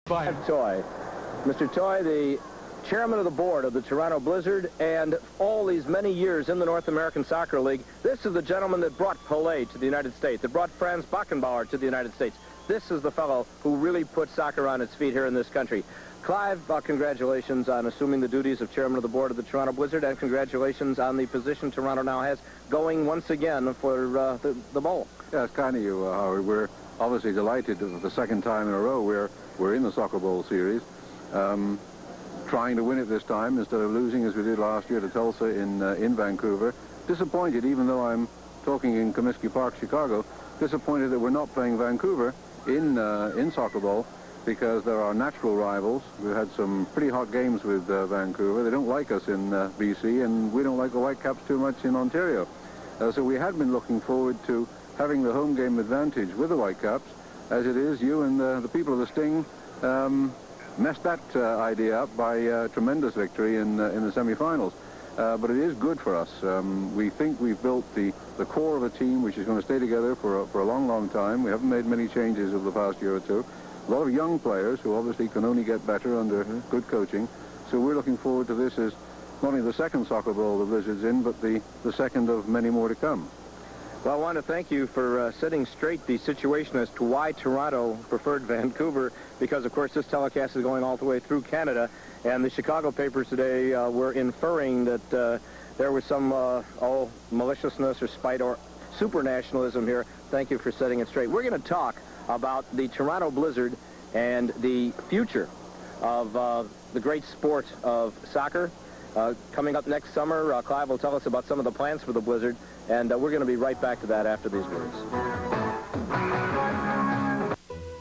Bye. Toye. Mr. Toye, the chairman of the board of the Toronto Blizzard, and all these many years in the North American Soccer League. This is the gentleman that brought Pelé to the United States, that brought Franz Beckenbauer to the United States. This is the fellow who really put soccer on its feet here in this country. Clive, congratulations on assuming the duties of chairman of the board of the Toronto Blizzard, and congratulations on the position Toronto now has going once again for the bowl. Yeah, it's kind of you, Howard. We're obviously delighted that the second time in a row we're in the Soccer Bowl series. Trying to win it this time instead of losing as we did last year to Tulsa in Vancouver. Disappointed, even though I'm talking in Comiskey Park, Chicago, disappointed that we're not playing Vancouver in Soccer Bowl, because they're our natural rivals. We've had some pretty hot games with Vancouver. They don't like us in BC, and we don't like the Whitecaps too much in Ontario. So we had been looking forward to having the home game advantage with the Whitecaps. As it is, you and the people of the Sting messed that idea up by a tremendous victory in the semi-finals. But it is good for us. We think we've built the core of a team which is going to stay together for a long, long time. We haven't made many changes over the past year or two. A lot of young players who obviously can only get better under good coaching. So we're looking forward to this as not only the second Soccer Bowl the Blizzard's in, but the second of many more to come. Well, I want to thank you for setting straight the situation as to why Toronto preferred Vancouver, because, of course, this telecast is going all the way through Canada, and the Chicago papers today were inferring that there was some maliciousness or spite or supernationalism here. Thank you for setting it straight. We're going to talk about the Toronto Blizzard and the future of the great sport of soccer. Coming up next summer, Clive will tell us about some of the plans for the Blizzard, and we're going to be right back to that after these words.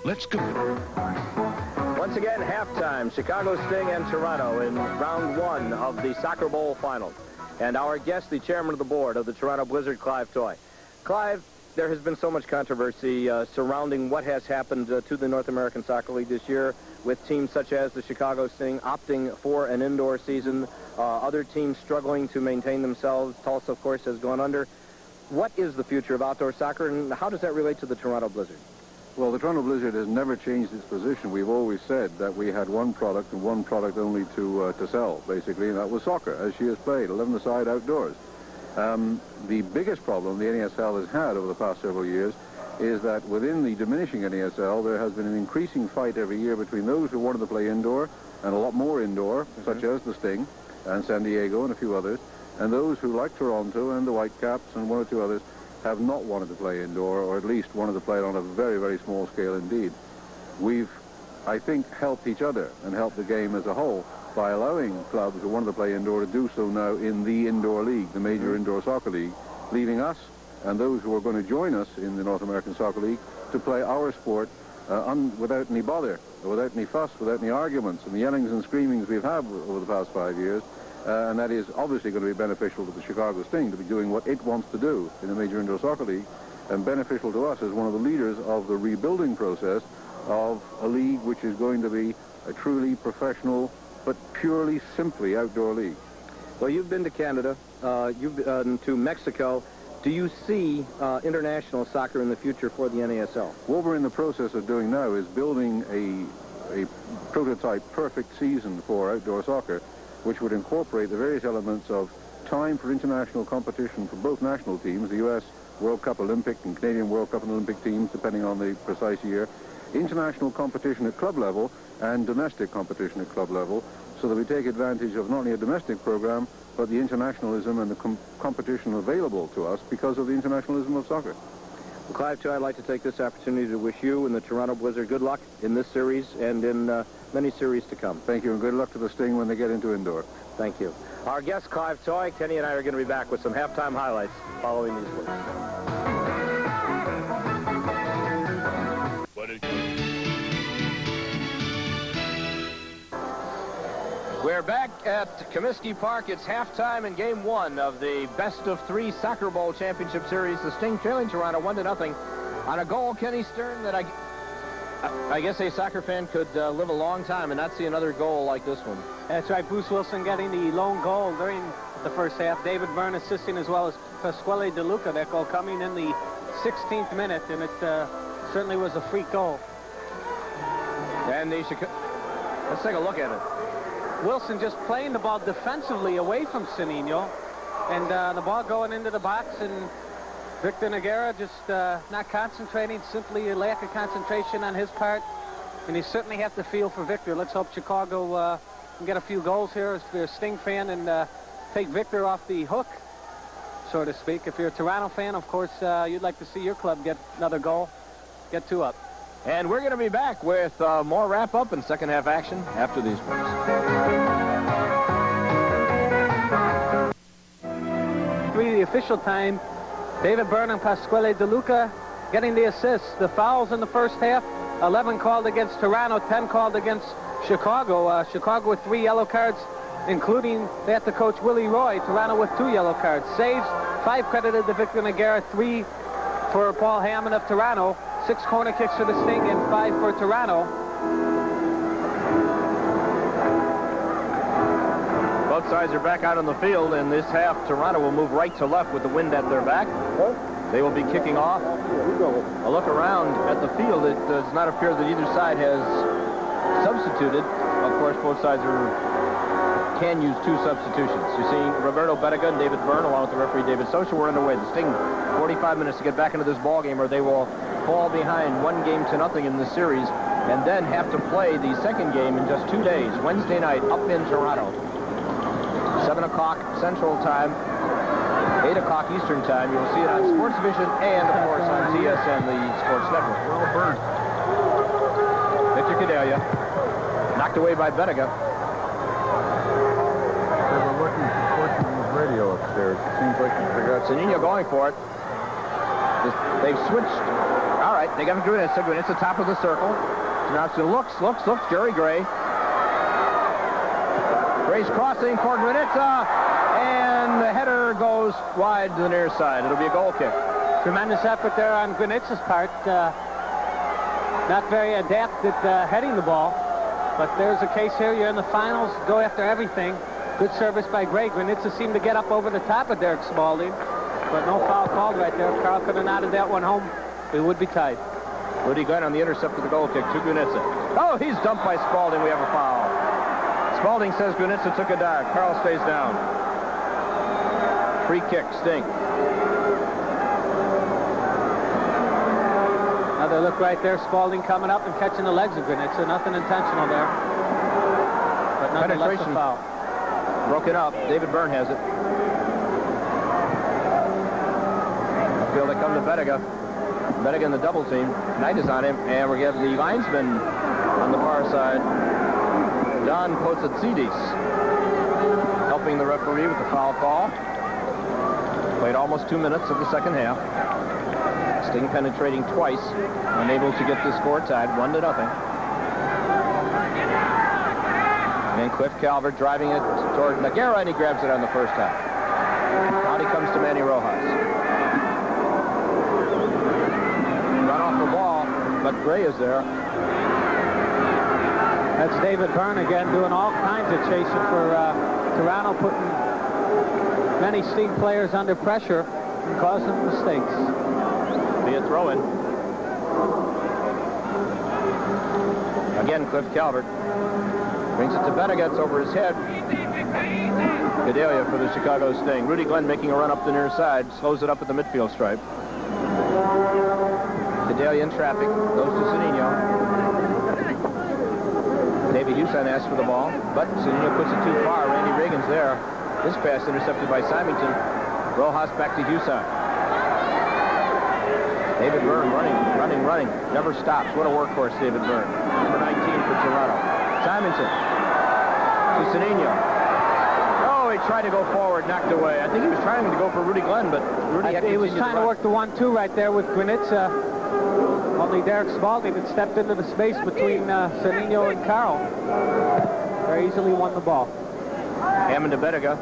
Let's go. Once again, halftime, Chicago Sting and Toronto in round one of the Soccer Bowl finals. And our guest, the chairman of the board of the Toronto Blizzard, Clive Toye. Clive, there has been so much controversy surrounding what has happened to the North American Soccer League this year, with teams such as the Chicago Sting opting for an indoor season, other teams struggling to maintain themselves. Tulsa, of course, has gone under. What is the future of outdoor soccer, and how does that relate to the Toronto Blizzard? Well, the Toronto Blizzard has never changed its position. We've always said that we had one product and one product only to sell, basically, and that was soccer, as she has played, 11-a-side outdoors. The biggest problem the NASL has had over the past several years is that within the diminishing NASL, there has been an increasing fight every year between those who wanted to play indoor, and a lot more indoor, such as the Sting and San Diego and a few others, and those who, like Toronto and the Whitecaps and one or two others, have not wanted to play indoor, or at least wanted to play it on a very, very small scale indeed. We've, I think, helped each other and helped the game as a whole by allowing clubs who wanted to play indoor to do so now in the indoor league, the major indoor soccer league, leaving us and those who are going to join us in the North American Soccer League to play our sport without any bother, without any fuss, without any arguments and the yellings and screamings we've had over the past 5 years. And that is obviously going to be beneficial to the Chicago Sting to be doing what it wants to do in the Major Indoor Soccer League, and beneficial to us as one of the leaders of the rebuilding process of a league which is going to be a truly professional but purely, simply outdoor league. Well, you've been to Canada, you've been to Mexico. Do you see international soccer in the future for the NASL? What we're in the process of doing now is building a prototype perfect season for outdoor soccer, which would incorporate the various elements of time for international competition for both national teams, the U.S. World Cup Olympic and Canadian World Cup and Olympic teams, depending on the precise year, international competition at club level and domestic competition at club level, so that we take advantage of not only a domestic program, but the internationalism and the competition available to us because of the internationalism of soccer. Well, Clive, too, I'd like to take this opportunity to wish you and the Toronto Blizzard good luck in this series and in many series to come. Thank you, and good luck to the Sting when they get into indoor. Thank you. Our guest, Clive Toye. Kenny and I are going to be back with some halftime highlights following these words. We're back at Comiskey Park. It's halftime in Game 1 of the best-of-3 Soccer Bowl Championship Series. The Sting trailing Toronto 1-0 on a goal, Kenny Stern, that I guess a soccer fan could live a long time and not see another goal like this one. That's right. Bruce Wilson getting the lone goal during the first half. David Byrne assisting, as well as Pasquale De Luca. That goal coming in the 16th minute, and it certainly was a freak goal. And let's take a look at it. Wilson just playing the ball defensively away from Cedillo. And the ball going into the box, and Victor Nogueira just not concentrating, simply a lack of concentration on his part. And you certainly have to feel for Victor. Let's hope Chicago can get a few goals here if you're a Sting fan and take Victor off the hook, so to speak. If you're a Toronto fan, of course, you'd like to see your club get another goal, get 2 up. And we're going to be back with more wrap-up and second-half action after these breaks. The official time, David Byrne and Pasquale De Luca getting the assists. The fouls in the first half, 11 called against Toronto, 10 called against Chicago. Chicago with 3 yellow cards, including that to coach Willie Roy. Toronto with 2 yellow cards. Saves, 5 credited to Victor Nogueira, 3 for Paul Hammond of Toronto, 6 corner kicks for the Sting, and 5 for Toronto. Both sides are back out on the field, and this half, Toronto will move right to left with the wind at their back. They will be kicking off. A look around at the field, it does not appear that either side has substituted. Of course, both sides can use 2 substitutions. You see Roberto Bettega and David Byrne, along with the referee David Socha, were underway. The Sting, 45 minutes to get back into this ball game, or they will fall behind 1-0 in this series, and then have to play the second game in just 2 days, Wednesday night, up in Toronto. 7 o'clock Central Time, 8 o'clock Eastern Time. You will see it on Sports Vision and, of course, on TSN, the Sports Network. Well, Byrne. Victor Cadelia, knocked away by Bettega. They were looking for Portuguese radio upstairs. It seems like you forgot. Cedillo going for it. They've switched. All right, they got him doing it. So it's the top of the circle. Now it's looks. Jerry Gray. Gray's crossing for Granitza, and the header goes wide to the near side. It'll be a goal kick. Tremendous effort there on Granitza's part. Not very adept at heading the ball, but there's a case here. You're in the finals, go after everything. Good service by Gray. Granitza seemed to get up over the top of Derek Spalding, but no foul called right there. If Carl could have nodded that one home, we would be tied. Rudy Glenn on the intercept of the goal kick to Granitza. Oh, he's dumped by Spalding. We have a foul. Spalding says Granitza took a dive. Carl stays down. Free kick, Sting. Another look right there. Spalding coming up and catching the legs of Granitza. Nothing intentional there, but nonetheless a foul. Broken up. David Byrne has it. Upfield they come to Bettega. Bettega in the double team. Knight is on him, and we have the linesman on the far side, Don Potsatsidis, helping the referee with the foul call. Played almost 2 minutes of the second half. Sting penetrating twice, unable to get the score tied, 1-0. And Cliff Calvert driving it toward Nogueira, and he grabs it on the first half. Out he comes to Manny Rojas. Run off the ball, but Gray is there. That's David Byrne again doing all kinds of chasing for Toronto, putting many Sting players under pressure and causing mistakes. Be a throw-in. Again, Cliff Calvert brings it to Bettega. It's over his head. Cadelia for the Chicago Sting. Rudy Glenn making a run up the near side. Slows it up at the midfield stripe. Cadelia in traffic. Goes to Cedillo. Davey Husson asks for the ball, but Cedillo puts it too far. Randy Reagan's there. This pass intercepted by Symington. Rojas back to Husson. David Byrne running. Never stops. What a workhorse, David Byrne. Number 19 for Toronto. Symington to Cedillo. Oh, he tried to go forward, knocked away. I think he was trying to go for Rudy Glenn, but Rudy had he was trying to work the 1-2 right there with Granitza. Only Derek Spalding had stepped into the space between Cedillo and Carl. Very easily won the ball. Hammond to Bettega.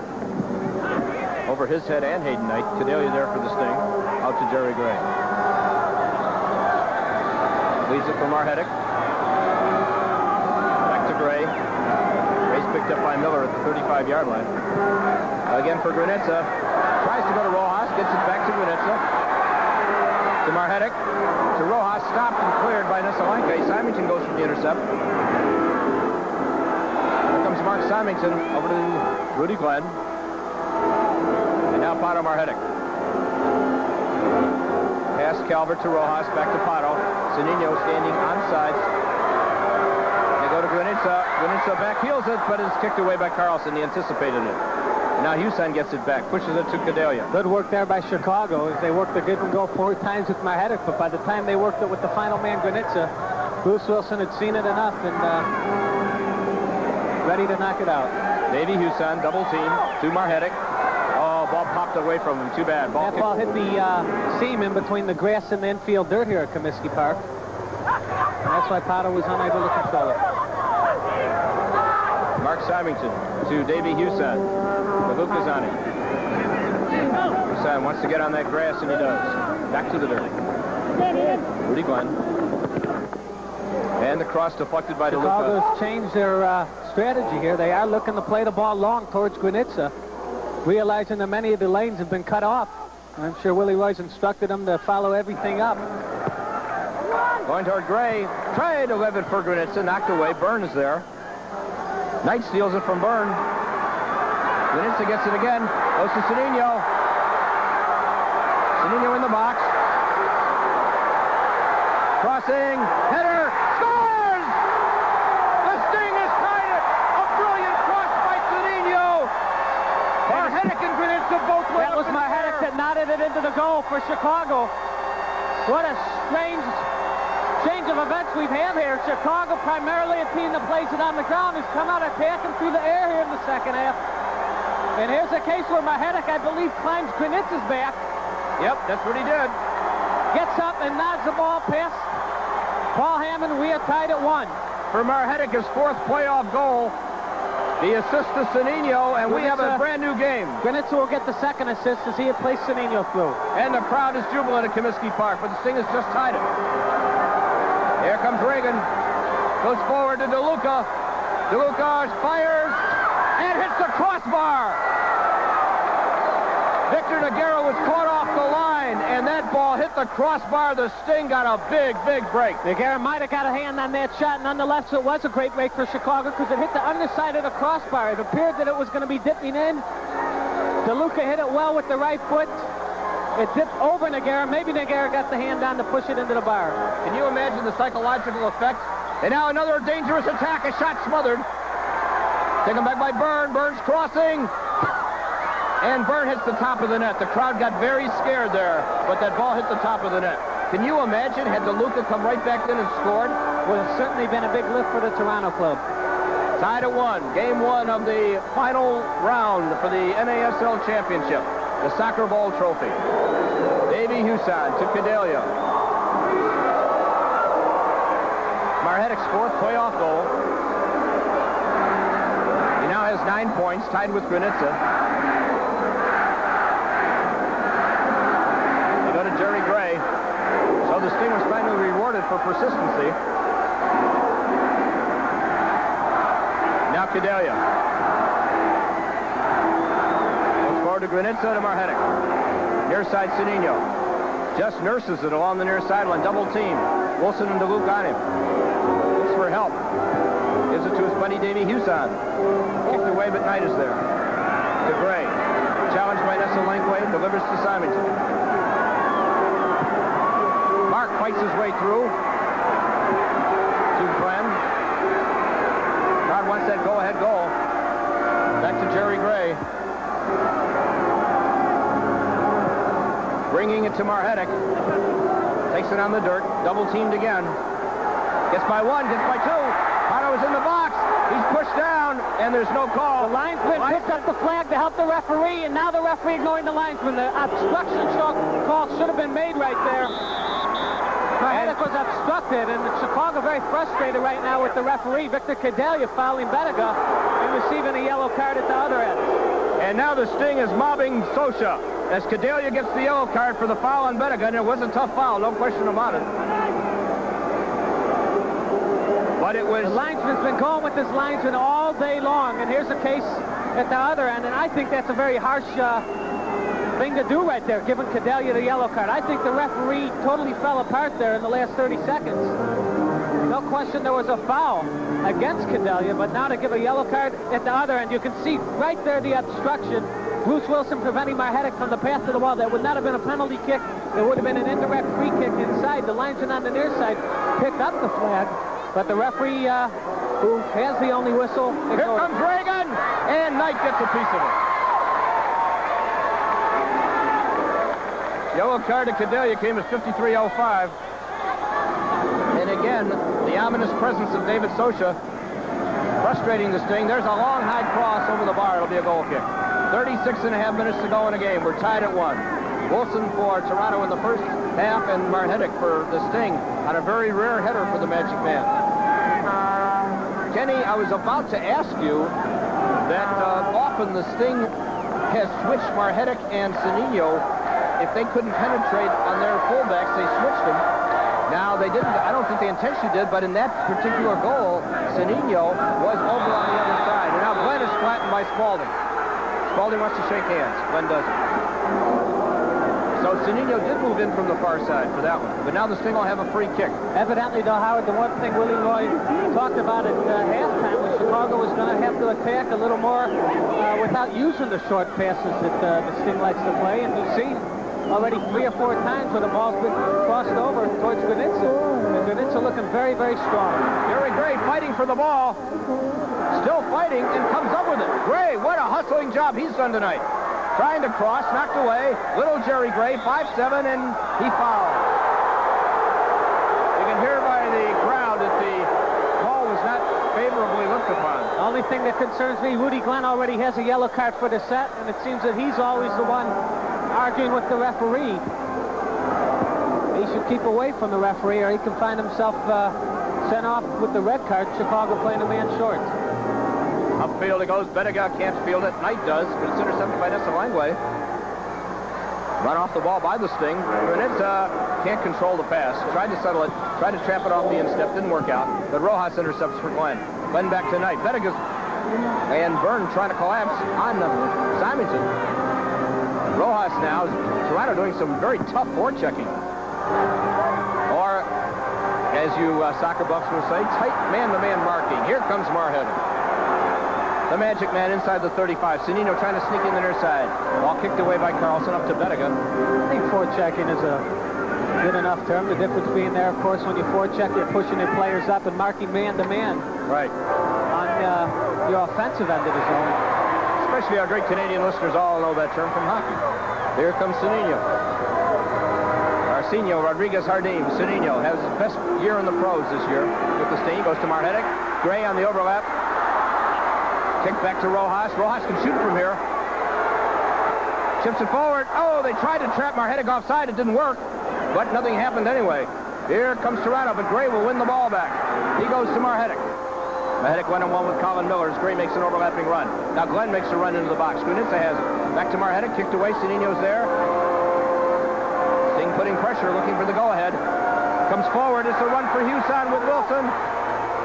Over his head and Hayden Knight. Cadelia there for the Sting. Out to Jerry Gray. Leaves it for Marhetic. Back to Gray. Gray's picked up by Miller at the 35-yard line. Again for Granitza. Tries to go to Rojas. Gets it back to Granitza. To Marhetic. To Rojas. Stopped and cleared by Neselenko. Symington goes for the intercept. Here comes Mark Symington over to Rudy Glenn. And now Pato Marhetic. Pass Calvert to Rojas. Back to Pato. Zunino standing on sides. They go to Granitza. Granitza backheels it, but it's kicked away by Carlson. He anticipated it. And now Huson gets it back. Pushes it to Gedalia. Good work there by Chicago as they worked the give and go 4 times with Marhetic, but by the time they worked it with the final man, Granitza, Bruce Wilson had seen it enough and ready to knock it out. Davey Huson, double team to Marhetic. Oh, ball popped away from him. Too bad. That ball hit the seam in between the grass and the infield dirt here at Comiskey Park. And that's why Pato was unable to control it. Mark Symington to Davey Huson. Kavuka's on him. Huson wants to get on that grass, and he does. Back to the dirt. Rudy Glenn. And the cross deflected by DeLuca. Chicago's changed their strategy here. They are looking to play the ball long towards Granitza, realizing that many of the lanes have been cut off. I'm sure Willie Roy's instructed them to follow everything up. Going toward Gray. Tried to leave it for Granitza. Knocked away. Byrne is there. Knight steals it from Byrne. Granitza gets it again. Goes to Cedinho. Cedinho in the box. Crossing. Header. Scores! The Sting has tied it. A brilliant cross by Cedinho. Marhetic and Granitza both went. That was Marhetic that knotted it into the goal for Chicago. What a strange change of events we've had here. Chicago, primarily a team that plays it on the ground, has come out attacking through the air here in the second half. And here's a case where Marhetic, I believe, climbs Granitza's back. Yep, that's what he did. Gets up and nods the ball past Paul Hammond. We are tied at 1. For Marhetic, his 4th playoff goal. The assist to Cedinho, and we have a brand new game. Granitza will get the 2nd assist as he had placed Cedinho through. And the crowd is jubilant at Comiskey Park, but the Sting has just tied it. Here comes Reagan. Goes forward to DeLuca. DeLuca fires and hits the crossbar. Victor Nogueira was caught off the line, and that ball hit the crossbar. The Sting got a big, big break. Nogueira might have got a hand on that shot. Nonetheless, it was a great break for Chicago because it hit the underside of the crossbar. It appeared that it was going to be dipping in. DeLuca hit it well with the right foot. It dipped over Nogueira. Maybe Nogueira got the hand on to push it into the bar. Can you imagine the psychological effect? And now another dangerous attack. A shot smothered. Taken back by Byrne. Byrne's crossing. And Byrne hits the top of the net. The crowd got very scared there, but that ball hit the top of the net. Can you imagine had DeLuca come right back in and scored? Would have certainly been a big lift for the Toronto club. Tied at 1. Game 1 of the final round for the NASL Championship. The Soccer Ball Trophy. Davey Huson to Gedalia. Marhetic's 4th playoff goal. He now has 9 points, tied with Granitza. They go to Jerry Gray. So the Sting was finally rewarded for persistency. Now Gedalia. To Granitza to Marhetic. Near side Cedinho. Just nurses it along the near sideline. Double team. Wilson and DeLuca on him. Looks for help. Gives it to his buddy Davey Huson. Kicked away, but Knight is there. To Gray. Challenged by Neselenko. Delivers to Symington. Mark fights his way through. To Glenn. Crowd wants that go-ahead goal. Back to Jerry Gray. Bringing it to Marhetic. Takes it on the dirt. Double teamed again. Gets by 1, gets by 2. Pato is in the box. He's pushed down, and there's no call. The linesman picked up the flag to help the referee, and now the referee ignoring the linesman. The obstruction call should have been made right there. Marhetic was obstructed, and Chicago very frustrated right now with the referee, Victor Gedalia, fouling Bettiga and receiving a yellow card at the other end. And now the Sting is mobbing Sosha as Gedalia gets the yellow card for the foul on Bettiga, and it was a tough foul, no question about it. But it was... The linesman's been going with this linesman all day long, and here's a case at the other end, and I think that's a very harsh thing to do right there, giving Cadelia the yellow card. I think the referee totally fell apart there in the last 30 seconds. No question there was a foul against Cadelia, but now to give a yellow card at the other end, you can see right there the obstruction. Bruce Wilson preventing Marhetic from the path to the wall. That would not have been a penalty kick. It would have been an indirect free kick inside. The linesman on the near side picked up the flag, but the referee, who has the only whistle... Here comes Reagan, and Knight gets a piece of it. Yellow card to Cadelia came at 53:05. And again, the ominous presence of David Socha frustrating the Sting. There's a long high cross over the bar. It'll be a goal kick. 36.5 minutes to go in the game. We're tied at 1. Wilson for Toronto in the first half, and Marhetic for the Sting on a very rare header for the Magic Man. Kenny, I was about to ask you that often the Sting has switched Marhetic and Cedillo. If they couldn't penetrate on their fullbacks, they switched them. Now, they didn't, I don't think they intentionally did, but in that particular goal, Cedillo was over on the other side. And now Glenn is flattened by Spaulding. Spaulding wants to shake hands. Glenn doesn't. So Cedillo did move in from the far side for that one. But now the Sting will have a free kick. Evidently, though, Howard, the one thing Willie Lloyd talked about at halftime was Chicago was going to have to attack a little more without using the short passes that the Sting likes to play. And we've seen already 3 or 4 times where the ball's been crossed over towards Granitza. And Granitza looking very, very strong. Jerry Gray fighting for the ball. Still fighting and comes up with it. Gray, what a hustling job he's done tonight. Trying to cross, knocked away. Little Jerry Gray, 5'7", and he fouled. You can hear by the crowd that the call was not favorably looked upon. The only thing that concerns me, Rudy Glenn already has a yellow card for the set, and it seems that he's always the one arguing with the referee. He should keep away from the referee, or he can find himself sent off with the red card. Chicago playing a man short. Upfield it goes. Benega can't field it. Knight does, but it's intercepted by Nessa Langway. Run off the ball by the Sting. Granitza can't control the pass. Tried to settle it. Tried to trap it off the instep. Didn't work out. But Rojas intercepts for Glenn. Glenn back to Knight. Benega's and Byrne trying to collapse on Simonson. Rojas now, Toronto doing some very tough forechecking. Or, as you soccer buffs will say, tight man-to-man marking. Here comes Marhetic. The Magic Man inside the 35. Cedillo trying to sneak in the near side. Ball kicked away by Carlson up to Benega. I think forechecking is a good enough term. The difference being there, of course, when you forecheck, you're pushing your players up and marking man-to-man. Right. On your offensive end of the zone. Especially our great Canadian listeners all know that term from hockey. Here comes Cedillo. Arsenio Rodriguez Hardim. Cedillo has his best year in the pros this year with the Sting. Goes to Marhetic. Gray on the overlap. Kick back to Rojas. Rojas can shoot from here. Chips it forward. Oh, they tried to trap Marhetic offside. It didn't work, but nothing happened anyway. Here comes Toronto, but Gray will win the ball back. He goes to Marhetic. Marhetic 1-on-1 with Colin Miller as Gray makes an overlapping run. Now Glenn makes a run into the box. Granitza has it. Back to Marhetic. Kicked away. Cedillo's there. Sting putting pressure, looking for the go-ahead. Comes forward. It's a run for Huson with Wilson.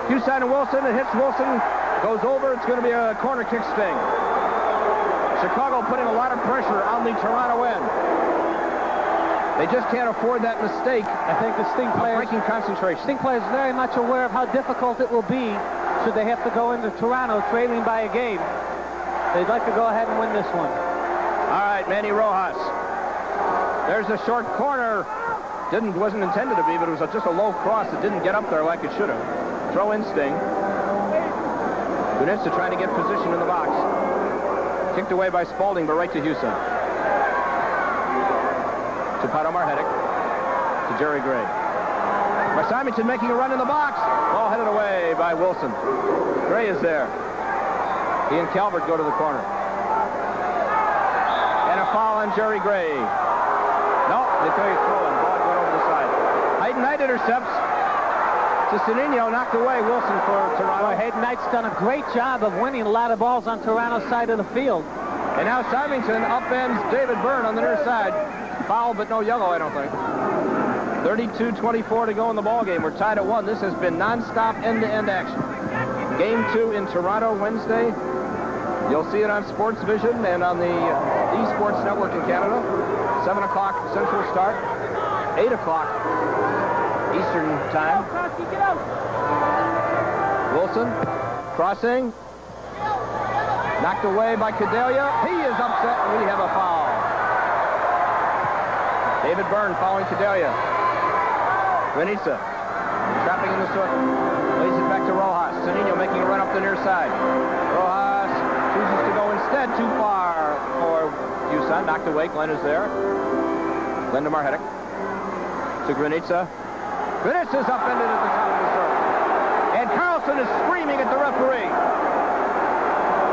Huson and Wilson. It hits Wilson. Goes over. It's going to be a corner kick Sting. Chicago putting a lot of pressure on the Toronto end. They just can't afford that mistake. I think the Sting players... breaking concentration. Sting players very much aware of how difficult it will be should they have to go into Toronto trailing by a game. They'd like to go ahead and win this one. All right, Manny Rojas. There's a short corner. Wasn't intended to be, but it was just a low cross that didn't get up there like it should have. Throw in Sting. Granitza trying to get position in the box. Kicked away by Spaulding, but right to Huson. To Pato Marhetic. To Jerry Gray. Simonson making a run in the box. Ball headed away by Wilson. Gray is there. He and Calvert go to the corner. And a foul on Jerry Gray. No, they throw it throw in. Ball went over the side. Hayden Knight intercepts. To Cedillo, knocked away. Wilson for Toronto. Hayden Knight's done a great job of winning a lot of balls on Toronto's side of the field. And now Simonson upends David Byrne on the near side. Foul, but no yellow, I don't think. 32-24 to go in the ball game. We're tied at 1. This has been non-stop end-to-end action. Game 2 in Toronto Wednesday. You'll see it on Sports Vision and on the the Sports Network in Canada. 7 o'clock Central start. 8 o'clock Eastern time. Wilson crossing. Knocked away by Cadelia. He is upset, and we have a foul. David Byrne following Cadelia. Granitza trapping in the circle. Lays it back to Rojas. Cedinho making a run up the near side. Rojas chooses to go instead too far for Houston. Knocked away. Glenn is there. Glenn to Marhetic. To Granitza. Granitza's upended at the top of the circle. And Carlson is screaming at the referee.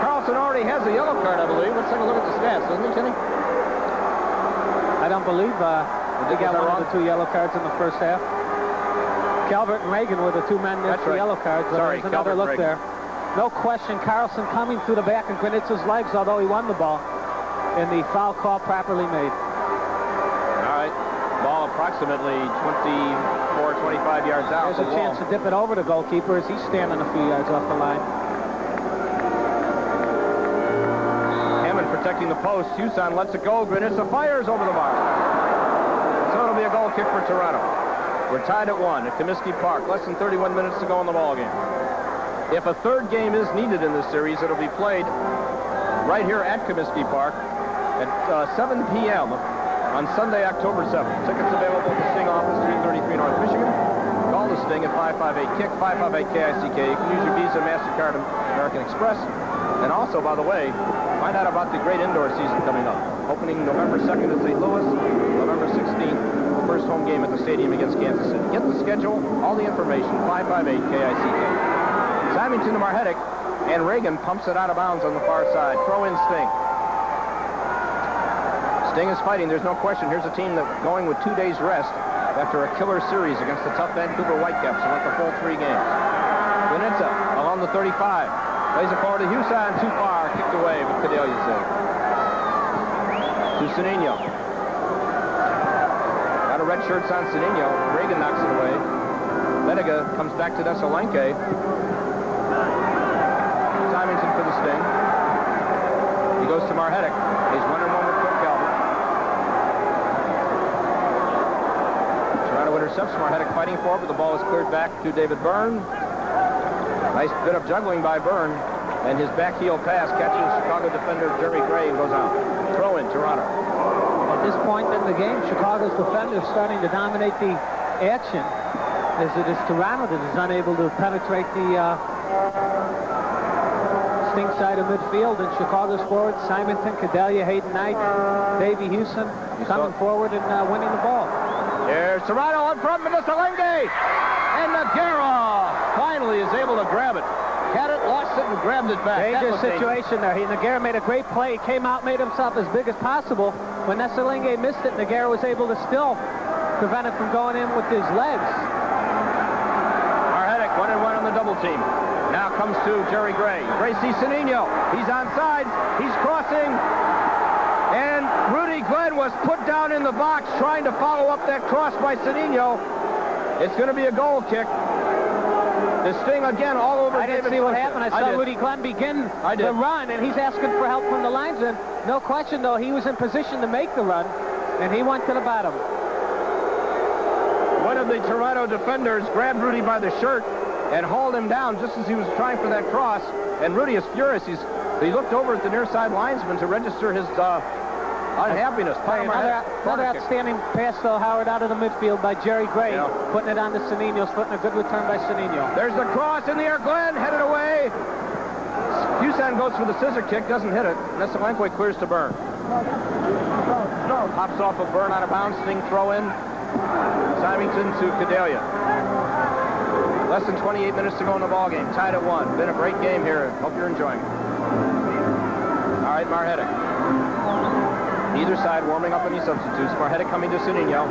Carlson already has a yellow card, I believe. Let's take a look at the stats, doesn't he, Kenny? I don't believe they got one of the 2 yellow cards in the first half. Calvert and Reagan were the 2 men next to yellow cards. Sorry, there's another look there. No question, Carlson coming through the back of Granitza's legs, although he won the ball. And the foul call properly made. All right. Ball approximately 24, 25 yards out. There's a chance to dip it over the goalkeeper as he's standing a few yards off the line. Hammond protecting the post. Houston lets it go. Granitza fires over the bar. So it'll be a goal kick for Toronto. We're tied at 1 at Comiskey Park. Less than 31 minutes to go in the ball game. If a third game is needed in this series, it'll be played right here at Comiskey Park at 7 p.m. on Sunday, October 7th. Tickets available at the Sting office, 333 North Michigan. Call the Sting at 558-KICK, 558-KICK. You can use your Visa, MasterCard, American Express. And also, by the way, find out about the great indoor season coming up. Opening November 2nd at St. Louis, November 16th. First home game at the stadium against Kansas City. Get the schedule, all the information, 558-KICK. Symington to Marhetic, and Reagan pumps it out of bounds on the far side. Throw in Sting. Sting is fighting, there's no question. Here's a team that's going with 2 days rest after a killer series against the tough Vancouver Whitecaps who went the full 3 games. Granitza along the 35. Plays it forward to Houston, too far. Kicked away, but Cadelia's in. To Cedinho. Got a red shirts on Cedinho. Reagan knocks it away. Benega comes back to Desalenke. Symington for the Sting. He goes to Marhetic. He's 1-1 with Kirk Calvert. Toronto intercepts. Marhetic fighting for it, but the ball is cleared back to David Byrne. Nice bit of juggling by Byrne, and his back heel pass catching Chicago defender Jerry Gray and goes out. Throw in Toronto. At this point in the game, Chicago's defenders starting to dominate the action, as it is Toronto that is unable to penetrate the Sting side of midfield, and Chicago's forwards, Symington, Cadelia, Hayden Knight, Davey Houston, coming forward and winning the ball. Here's Toronto in front, Desalenke, and Nogueira finally is able to grab it. Had it, lost it, and grabbed it back. Dangerous situation there. Nogueira made a great play. He came out, made himself as big as possible. When Desalenke missed it, Nogueira was able to still prevent it from going in with his legs. Marhetic 1-1 on the double team. Now comes to Jerry Gray. Gray sees Cedinho. He's onside. He's crossing. And Rudy Glenn was put down in the box trying to follow up that cross by Cedinho. It's going to be a goal kick. The Sting again all over. I didn't see what happened. I saw Rudy Glenn begin the run, and he's asking for help from the linesman. No question, though, he was in position to make the run, and he went to the bottom. One of the Toronto defenders grabbed Rudy by the shirt and hauled him down just as he was trying for that cross. And Rudy is furious. He looked over at the near side linesman to register his unhappiness. Another outstanding pass, though, Howard, out of the midfield by Jerry Gray, putting it on to Cedinho's foot, and a good return by Cedinho. There's the cross in the air. Glenn headed away. Houston goes for the scissor kick, doesn't hit it. Desalenke clears to Byrne. Hops off of Byrne out of bounds. Sting throw in. Symington to Cadelia. Less than 28 minutes to go in the ball game. Tied at 1. Been a great game here. Hope you're enjoying it. All right, Marhetic. Either side warming up any substitutes. Marhetic coming to Cedinho.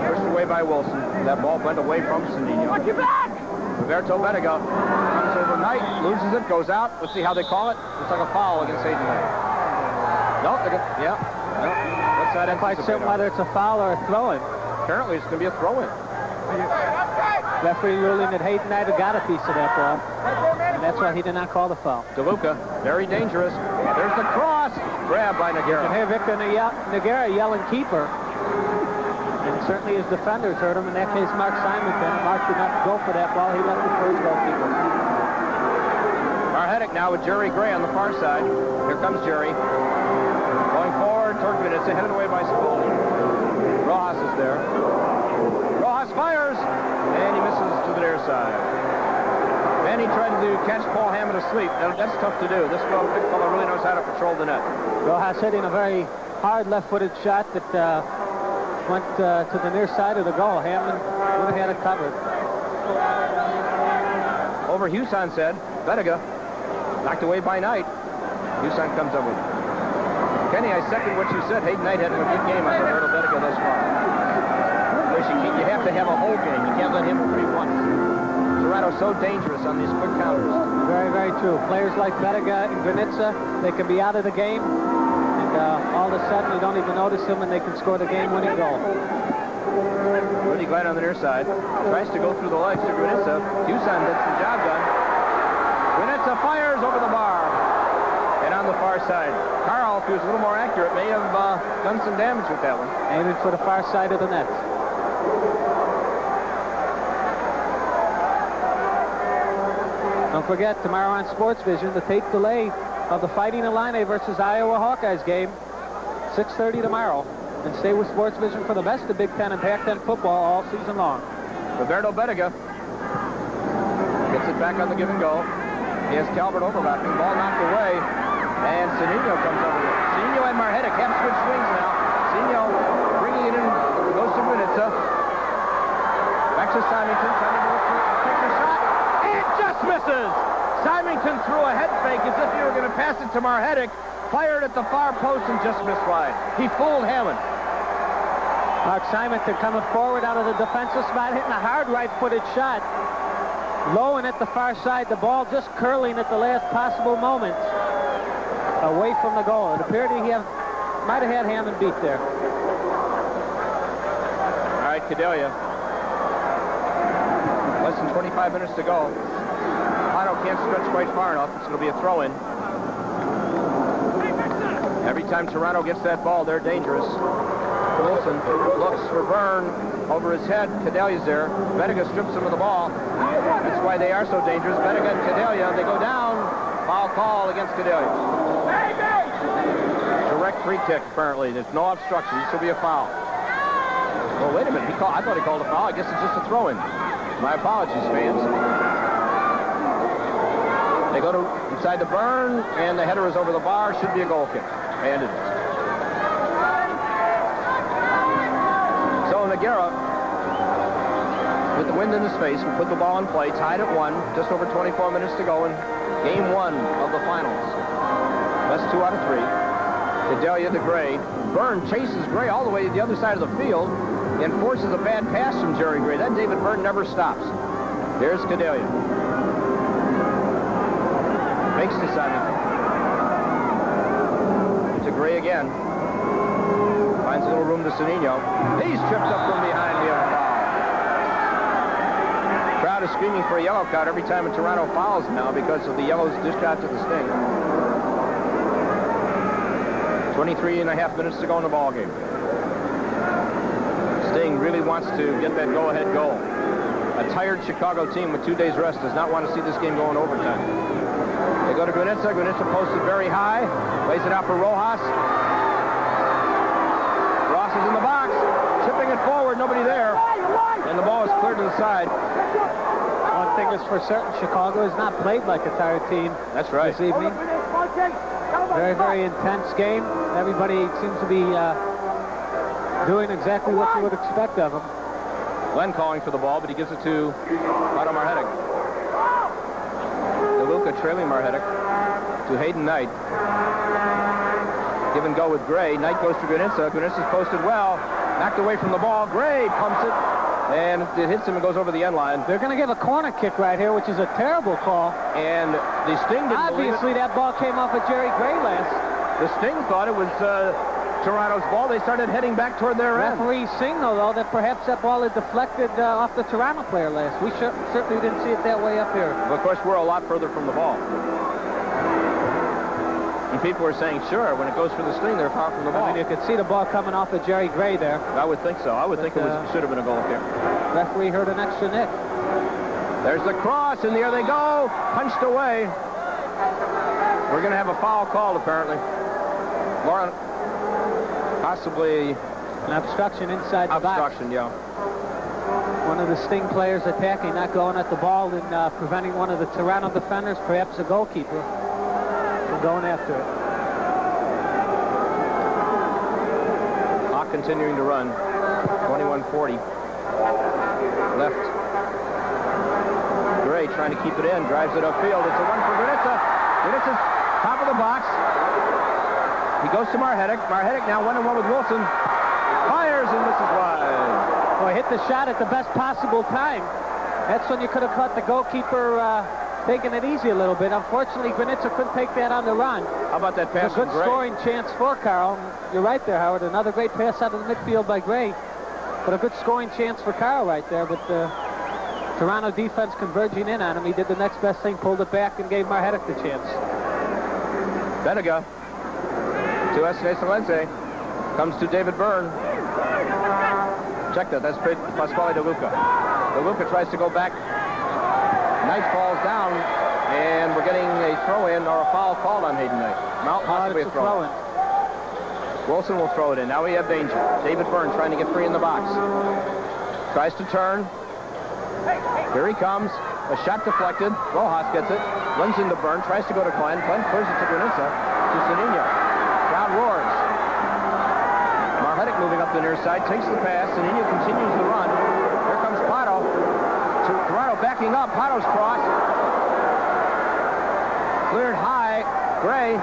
Pushed away by Wilson. That ball went away from Cedinho. Roberto Benega comes over Knight, loses it, goes out. Let's see how they call it. Looks like a foul against Hayden Knight. No, they're good. Yeah. No. What's that? I'm quite certain whether it's a foul or a throw-in. Apparently, it's going to be a throw-in. Referee ruling that Hayden Knight got a piece of that ball, and that's why he did not call the foul. DeLuca, very dangerous. There's the cross. grab by You Nogueira. can hear Victor Nogueira yelling keeper. And certainly his defenders heard him. In that case, Mark Simonton. Mark did not go for that ball. He left it for his goalkeeper. Marhetic now with Jerry Gray on the far side. Here comes Jerry. Going forward toward Gunitsa, headed away by Spaulding. Rojas is there. Rojas fires, and he misses to the near side. Then he tried to catch Paul Hammond asleep. Now, that's tough to do. This fellow really knows how to patrol the net. Rojas hitting a very hard left-footed shot that went to the near side of the goal. Hammond would have had it covered. Over Huson said, Bettiga knocked away by Knight. Huson comes up with it. Kenny, I second what you said. Hayden Knight had a good game on Roberto Bettiga thus far. You have to have a whole game. You can't let him free once. Toronto's so dangerous on these quick counters. Very, very true. Players like Bettiga and Gunitsa, they can be out of the game, and all of a sudden you don't even notice them, and they can score the game-winning goal. Rudy Glenn on the near side. Tries to go through the legs to Gunitsa. Huson gets the job done. Gunitsa fires over the bar. And on the far side, Carl, if he was a little more accurate, may have done some damage with that one. Aiming for the far side of the net. Don't forget, tomorrow on Sports Vision, the tape delay of the Fighting Illini versus Iowa Hawkeyes game, 6:30 tomorrow. And stay with Sports Vision for the best of Big Ten and Pac-10 football all season long. Roberto Bettiga gets it back on the give and go. He has Calvert overlapping. Ball knocked away. And Cedillo comes over there. Cedillo and Marhetic have switch swings now. Cedillo bringing it in. Goes to Gunitsa. Back to Symington. Trying to take the shot. And just misses. Symington threw a head fake as if he were going to pass it to Marhetic. Fired at the far post and just missed wide. He fooled Hammond. Mark Symington coming forward out of the defensive spot, hitting a hard right-footed shot. Low and at the far side, the ball just curling at the last possible moment away from the goal. It appeared he might have had Hammond beat there. All right, Cadelia. Less than 25 minutes to go. Otto can't stretch quite far enough. It's going to be a throw-in. Every time Toronto gets that ball, they're dangerous. Wilson looks for Byrne over his head. Cadelia's there. Bettiga strips him of the ball. That's why they are so dangerous. Bettiga and Cadelia, they go down. Foul call against Cadelia. Direct free kick, apparently. There's no obstruction. This will be a foul. Well, wait a minute. I thought he called a foul. I guess it's just a throw-in. My apologies, fans. They go to inside the Byrne, and the header is over the bar. Should be a goal kick. And it is. So Nogueira, with the wind in his face, will put the ball in play. Tied at 1. Just over 24 minutes to go in game 1 of the finals. Best 2 out of 3. Cadelia to Gray. Byrne chases Gray all the way to the other side of the field and forces a bad pass from Jerry Gray. That David Byrne never stops. Here's Cadelia. Makes the Simon. To Gray again. Finds a little room to Cedillo. He's tripped up from behind. We have a foul. Crowd is screaming for a yellow card every time a Toronto fouls now because of the yellows dished out to the Sting. 23.5 minutes to go in the ball game. Sting really wants to get that go-ahead goal. A tired Chicago team with 2 days rest does not want to see this game go in overtime. They go to Gunitsa. Gunitsa posted very high. Lays it out for Rojas. Ross is in the box. Chipping it forward. Nobody there. And the ball is cleared to the side. One thing is for certain, Chicago has not played like a tired team. That's right. This evening. Very, very intense game. Everybody seems to be doing exactly what you would expect of them. Glenn calling for the ball, but he gives it to Otto Marhetic. DeLuca trailing Marhetic to Hayden Knight. Give and go with Gray. Knight goes to Gunitsa. Gunitsa's posted well. Knocked away from the ball. Gray pumps it. And it hits him and goes over the end line. They're going to give a corner kick right here, which is a terrible call. And the Sting didn't Obviously, that ball came off of Jerry Gray last. The Sting thought it was Toronto's ball. They started heading back toward their end. Referee signal, though, that perhaps that ball had deflected off the Toronto player last. We certainly didn't see it that way up here. But of course, we're a lot further from the ball. And people were saying, sure, when it goes for the screen, they're far from the ball. I mean, you could see the ball coming off of Jerry Gray there. I would think so. I would think it should have been a goal kick. Referee heard an extra nick. There's the cross, and there they go. Punched away. We're going to have a foul called, apparently. Lauren, possibly an obstruction inside the box. Obstruction, yeah. One of the Sting players attacking, not going at the ball and preventing one of the Toronto defenders, perhaps the goalkeeper, from going after it. Clock continuing to run. 21:40. Left. Gray trying to keep it in, drives it upfield. It's a run for Granitza. Granitza's top of the box. He goes to Marhetic. Marhetic now 1-on-1 with Wilson. Fires and misses wide. Boy, hit the shot at the best possible time. That's when you could have caught the goalkeeper taking it easy a little bit. Unfortunately, Granitza couldn't take that on the run. How about that pass A good from Gray? scoring chance for Carl. You're right there, Howard. Another great pass out of the midfield by Gray. But a good scoring chance for Carl right there. But the Toronto defense converging in on him. He did the next best thing, pulled it back, and gave Marhetic the chance. Benega to Esne comes to David Byrne. Check that. That's Pasquale De Luca. De Luca tries to go back. Knight falls down, and we're getting a throw-in or a foul called on Hayden Knight. Possibly a throw-in. Wilson will throw it in. Now we have danger. David Byrne trying to get free in the box. Tries to turn. Here he comes. A shot deflected. Rojas gets it. Runs into Byrne. Tries to go to Glenn. Glenn clears it to Granitza. To Zunino. Crowd roars. Marhetic moving up the near side. Takes the pass. Zunino continues the run. Here comes Pato. Toronto backing up. Pato's cross. Cleared high. Gray.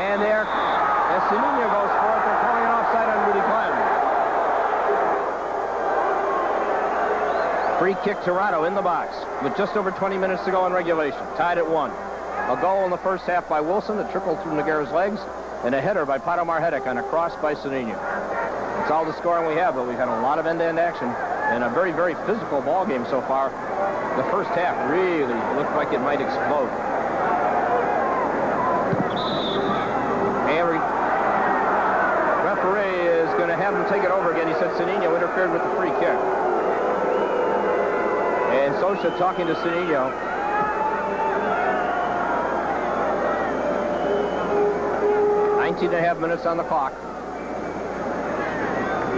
And there. As Zunino goes for it, they're calling an offside on Rudy Glenn. Free kick Toronto in the box with just over 20 minutes to go in regulation. Tied at 1. A goal in the first half by Wilson that trickled through Noguera's legs, and a header by Pato Marhetic on a cross by Zunino. That's all the scoring we have, but we've had a lot of end-to-end action and a very, very physical ball game so far. The first half really looked like it might explode. And referee is going to have him take it over again. He said Zunino interfered with the free kick. And Socha talking to Zunino. "19 and a half minutes on the clock.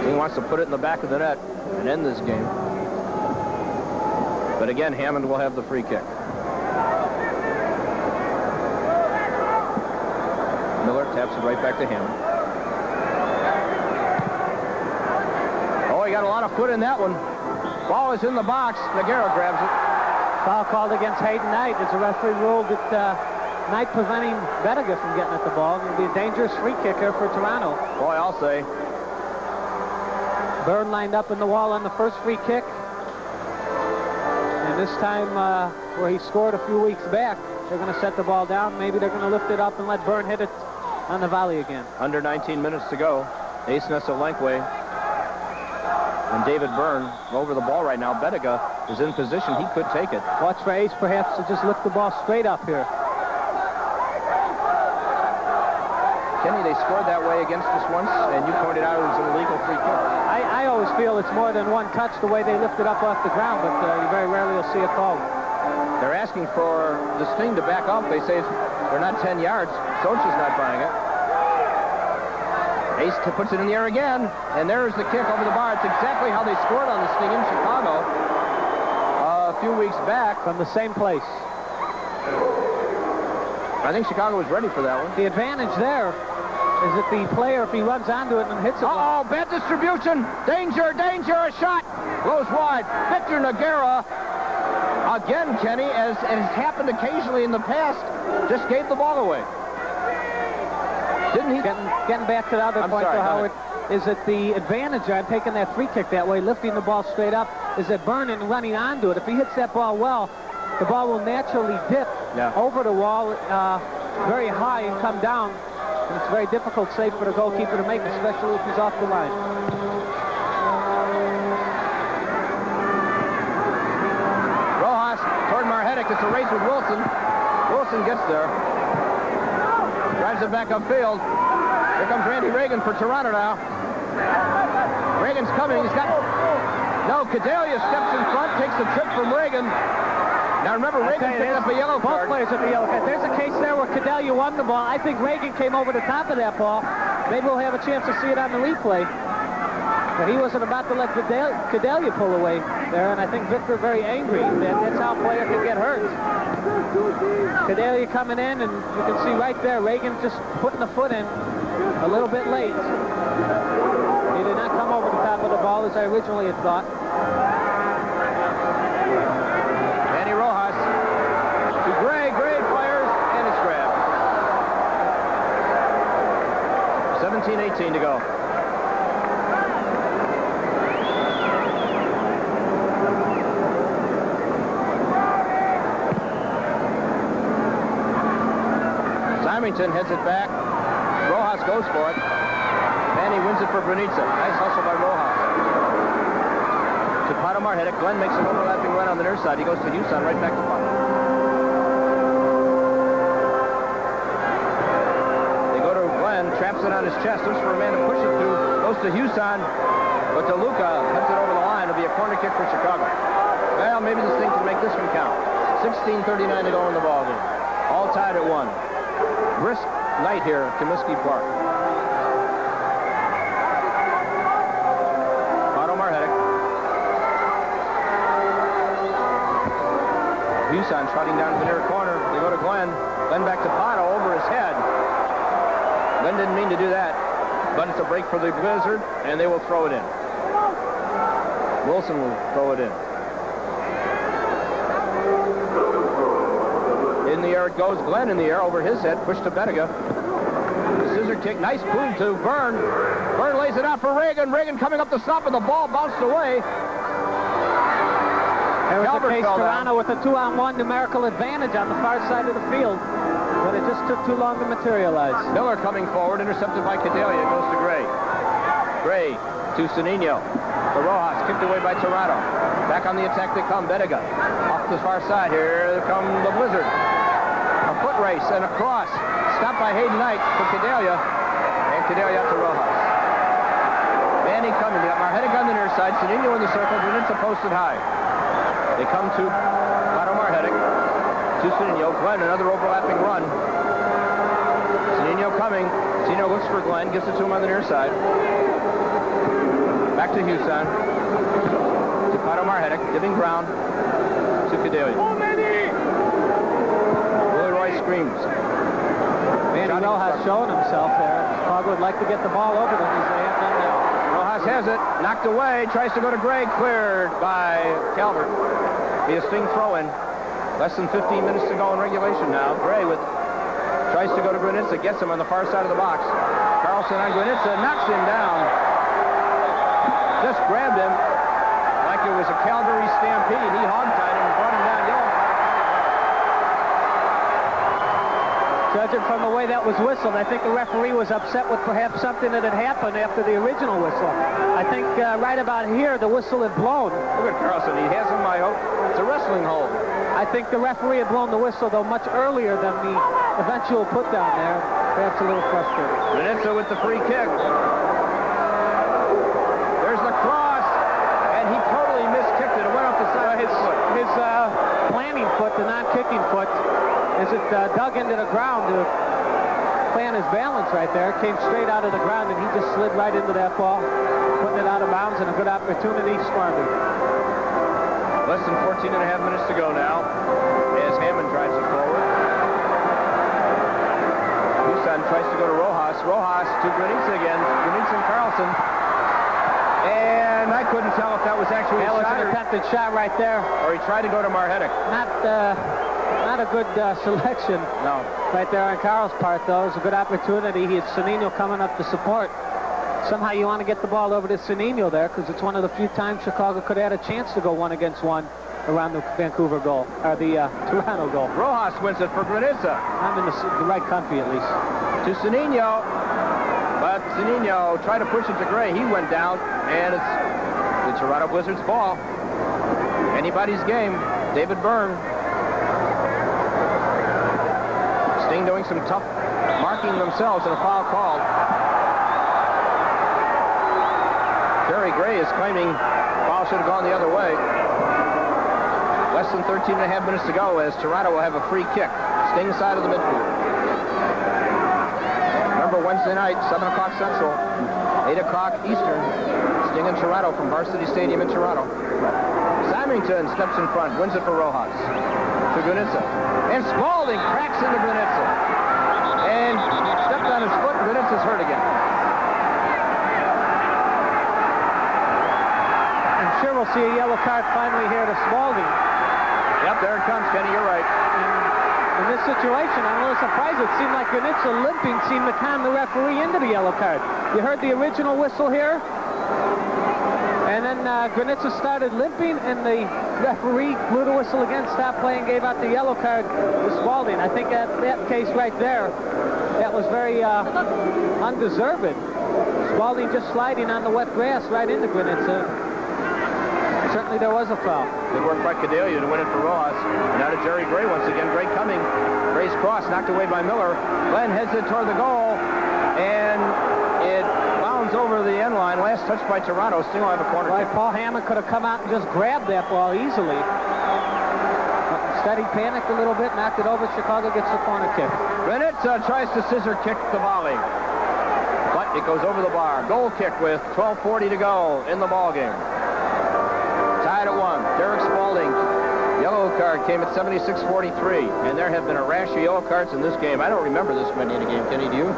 He wants to put it in the back of the net and end this game. But again, Hammond will have the free kick. Miller taps it right back to Hammond. Oh, he got a lot of foot in that one. Ball is in the box. Noguera grabs it. Foul called against Hayden Knight as the referee ruled that Knight preventing Bettiga from getting at the ball. It would be a dangerous free kick here for Toronto. Boy, I'll say. Byrne lined up in the wall on the first free kick. And this time, where he scored a few weeks back, they're going to set the ball down. Maybe they're going to lift it up and let Byrne hit it on the volley again. Under 19 minutes to go. Ace Nessalenque and David Byrne over the ball right now. Bettiga is in position. He could take it. Watch for Ace perhaps to just lift the ball straight up here. Kenny, they scored that way against us once, and you pointed out it was an illegal free kick. I always feel it's more than one touch the way they lift it up off the ground, but you very rarely will see it called. They're asking for the Sting to back up. They say they're not 10 yards. Socha's not buying it. Ace puts it in the air again, and there's the kick over the bar. It's exactly how they scored on the Sting in Chicago a few weeks back. From the same place. I think Chicago was ready for that one. The advantage there is that the player, if he runs onto it and hits it... Uh-oh, bad distribution. Danger, danger, a shot. Goes wide. Victor Noguera, again, Kenny, as has happened occasionally in the past, just gave the ball away. Didn't he? Getting back to the other point, though, Howard, is that the advantage on taking that free kick that way, lifting the ball straight up, is that Byrne and running onto it. If he hits that ball well, the ball will naturally dip over the wall very high and come down. And it's very difficult save for the goalkeeper to make, especially if he's off the line. Rojas toward Marhetic. It's a race with Wilson. Wilson gets there. Drives it back upfield. Here comes Randy Reagan for Toronto now. Reagan's coming. He's got... No, Cadelia steps in front, takes the trip from Reagan. Now remember, Reagan picked up a yellow card. Both players at the yellow card. There's a case there where Cadelia won the ball. I think Reagan came over the top of that ball. Maybe we'll have a chance to see it on the replay. But he wasn't about to let Cadelia pull away there, and I think Victor very angry. That's how a player can get hurt. Cadelia coming in, and you can see right there, Reagan just putting the foot in a little bit late. He did not come over the top of the ball as I originally had thought. Danny Rojas to Gray. Gray fires, and it's grabbed. 17-18 to go. Symington heads it back. Rojas goes for it. And he wins it for Brunitsa. Nice hustle by Rojas. To Pato Marhetic. Glenn makes an overlapping run on the near side. He goes to Huson, right back to Pato. They go to Glenn, traps it on his chest, looks for a man to push it to. Goes to Huson, but DeLuca heads it over the line. It'll be a corner kick for Chicago. Well, maybe this thing can make this one count. 16:39 to go in the ball game. All tied at 1. Brisk night here at Comiskey Park. Pato Marhetic. Huson trotting down to the near corner. They go to Glenn. Glenn back to Pato over his head. Glenn didn't mean to do that, but it's a break for the Blizzard, and they will throw it in. Wilson will throw it in. In the air it goes. Glenn in the air over his head. Push to Bettiga. Scissor kick. Nice move to Byrne. Byrne lays it out for Reagan. Reagan coming up the stop, and the ball bounced away. There was the case Toronto with a 2-on-1 numerical advantage on the far side of the field, but it just took too long to materialize. Miller coming forward, intercepted by Cadelia. Goes to Gray. Gray to Sanino. To Rojas, kicked away by Toronto. Back on the attack they come. Bettiga off the far side. Here come the Blizzard. A foot race and a cross. Stopped by Hayden Knight for Cadelia. And Cadelia out to Rojas. Manny coming. They got Marhetic on the near side. Sanino in the circle. Brunitsa posted high. They come to Pato Marhetic. To Sanino. Glenn, another overlapping run. Sanino coming. Sanino looks for Glenn. Gives it to him on the near side. Back to Huson. To Pato Marhetic. Giving ground to Cadelia. Willie Roy screams. Manny Rojas showing himself there. Chicago would like to get the ball over them as they have done now. Rojas has it. Knocked away. Tries to go to Gray. Cleared by Calvert. Be a sting throw-in. Less than 15 minutes to go in regulation now. Gray tries to go to Brunitsa. Gets him on the far side of the box. Carlson on Brunitsa. Knocks him down. Just grabbed him like it was a Calgary stampede. He hog-tied him and brought him down. Yellow. Judging from the way that was whistled, I think the referee was upset with perhaps something that had happened after the original whistle. I think right about here, the whistle had blown. Look at Carlson. He has him, I hope. It's a wrestling hold. I think the referee had blown the whistle, though, much earlier than the eventual put down there. Perhaps a little frustrating. Brunitsa with the free kick. There's the cross, and he totally miskicked it. It went off the side of his foot. His planting foot, the non-kicking foot, as it dug into the ground to plan his balance right there, came straight out of the ground, and he just slid right into that ball, putting it out of bounds, and a good opportunity squandered. Less than 14 and a half minutes to go now, as Hammond drives it forward. Huson tries to go to Rojas. Rojas to Brunitsa again. Brunitsa and Carlson. And I couldn't tell if that was actually a shot. An attempted shot right there. Or he tried to go to Marhetic. Not a good selection. No. Right there on Carl's part, though. It was a good opportunity. He had Sanino coming up to support. Somehow you want to get the ball over to Sanino there, because it's one of the few times Chicago could have had a chance to go 1-against-1 around the Vancouver goal, or the Toronto goal. Rojas wins it for Brunitsa. I'm in the right country, at least. To Sanino. But Sanino tried to push it to Gray. He went down, and it's the Toronto Blizzard's ball. Anybody's game. David Byrne. Sting doing some tough marking. attacking themselves and a foul called. Jerry Gray is claiming foul should have gone the other way. Less than 13 and a half minutes to go as Toronto will have a free kick. Sting side of the midfield. Remember, Wednesday night, 7 o'clock Central, 8 o'clock Eastern. Sting in Toronto from Varsity Stadium in Toronto. Symington steps in front, wins it for Rojas. To Gunitsa. And Spalding cracks into Gunitsa. And stepped on his foot, and Gunitsa's hurt again. I'm sure we'll see a yellow card finally here to Spalding. Yep, there it comes, Kenny, you're right. In this situation, I'm a little surprised. It seemed like Gunitsa limping seemed to calm the referee into the yellow card. You heard the original whistle here? And then Gunitsa started limping, and the referee blew the whistle again, stopped playing, gave out the yellow card to Spalding. I think that case right there, that was very undeserved. Spalding just sliding on the wet grass right into Gunitsa. Certainly there was a foul. Good work by Cadelia to win it for Rojas. Now to Jerry Gray once again. Gray coming. Gray's cross knocked away by Miller. Glenn heads it toward the goal, and it bounds over the end line. Last touch by Toronto. Sting will have a corner kick. Paul Hammond could have come out and just grabbed that ball easily. But instead he panicked a little bit, knocked it over. Chicago gets the corner kick. Gunitsa tries to scissor kick the volley, but it goes over the bar. Goal kick with 12:40 to go in the ball game. Tied at 1. Derek Spalding. Yellow card came at 76:43, and there have been a rash of yellow cards in this game. I don't remember this many in a game. Kenny, do you?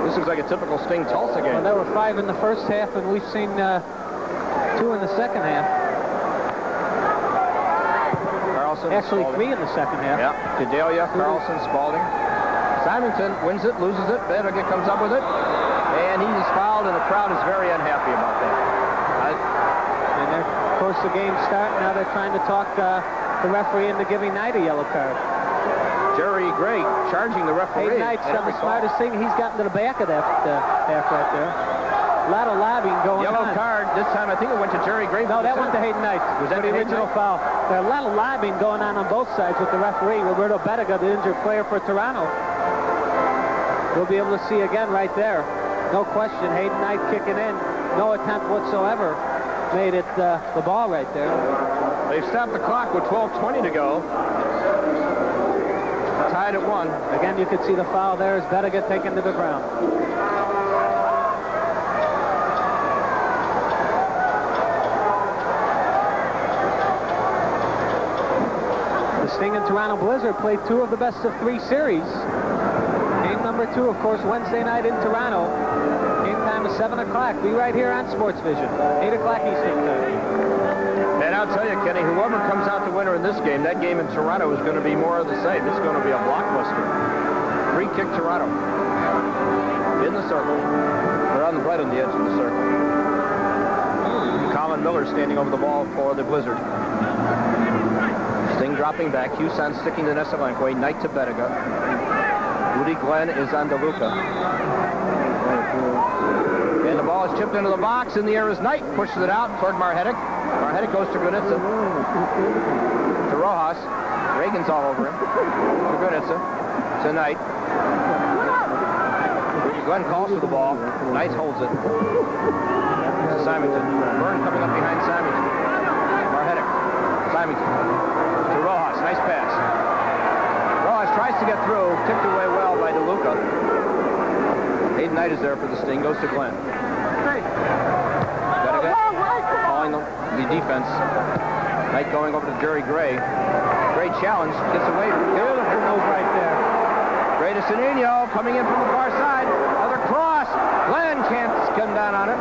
This looks like a typical Sting Tulsa game. Well, there were 5 in the first half, and we've seen 2 in the second half. Carlson. Actually, Spalding. 3 in the second half. Yep. Cadelia, Carlson, Spalding. Symington wins it, loses it. Benega comes up with it, and he's fouled, and the crowd is very unhappy about that. And of course, the game's starting. Now they're trying to talk the referee into giving Knight a yellow card. Jerry Gray charging the referee. Hayden Knight's done the smartest thing. He's gotten to the back of that half right there. A lot of lobbying going on. Yellow card. This time I think it went to Jerry Gray. No, that went to Hayden Knight. Was that the original foul? There are a lot of lobbying going on both sides with the referee. Roberto Bettiga, the injured player for Toronto. We'll be able to see again right there. No question. Hayden Knight kicking in. No attempt whatsoever. Made it the ball right there. They've stopped the clock with 12:20 to go. Tied at 1. Again, you can see the foul there as Bettiga taken to the ground. The Sting and Toronto Blizzard played 2 of the best of 3 series. Game number 2, of course, Wednesday night in Toronto. Game time is 7 o'clock. Be right here on Sports Vision. 8 o'clock Eastern time. And I'll tell you, Kenny, whoever comes out the winner in this game, that game in Toronto is going to be more of the same. It's going to be a blockbuster. Free kick Toronto. In the circle. They're on the right on the edge of the circle. Colin Miller standing over the ball for the Blizzard. Sting dropping back. Huson sticking to Neselenque. Knight to Bettiga. Rudy Glenn is on DeLuca. And the ball is chipped into the box. In the air is Knight. Pushes it out toward Marhetic. Marhetic goes to Gunitsa. To Rojas. Reagan's all over him. To Gunitsa. To Knight. Glenn calls for the ball. Knight holds it. To Symington. Byrne coming up behind Symington. Marhetic. Symington. To Rojas. Nice pass. Rojas tries to get through. Tipped away well by DeLuca. Hayden Knight is there for the Sting. Goes to Glenn. Calling the defense. Knight going over to Jerry Gray. Great challenge. Gets away. Beautiful move right there. Gray to Cedeno. Coming in from the far side. Another cross. Glenn can't come down on it.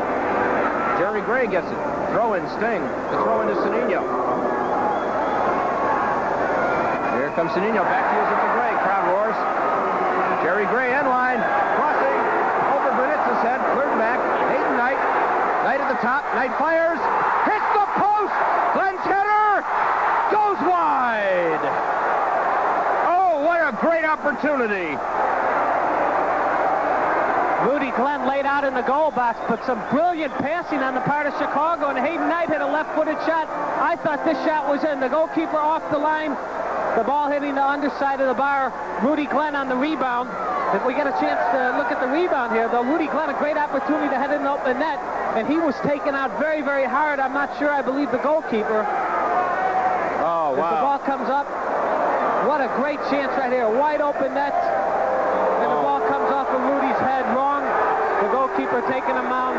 Jerry Gray gets it. Throw in Sting. The throw into Cedeno. Here comes Cedeno. Back to use it to Gray. Crowd roars. Jerry Gray end line. Crossing. Over Gunitsa's head. Cleared back. Hayden Knight. Knight at the top. Knight fires. Hits the post. Glenn's header goes wide. Oh, what a great opportunity. Rudy Glenn laid out in the goal box, but some brilliant passing on the part of Chicago, and Hayden Knight hit a left-footed shot. I thought this shot was in. The goalkeeper off the line, The ball hitting the underside of the bar. Rudy Glenn on the rebound. If we get a chance to look at the rebound here, though, Rudy Glenn, a great opportunity to head in the open net, and he was taken out very, very hard. I'm not sure. I believe the goalkeeper. Oh, wow. As the ball comes up, what a great chance right here. Wide open net, and the ball comes off of Rudy's head wrong. The goalkeeper taking him out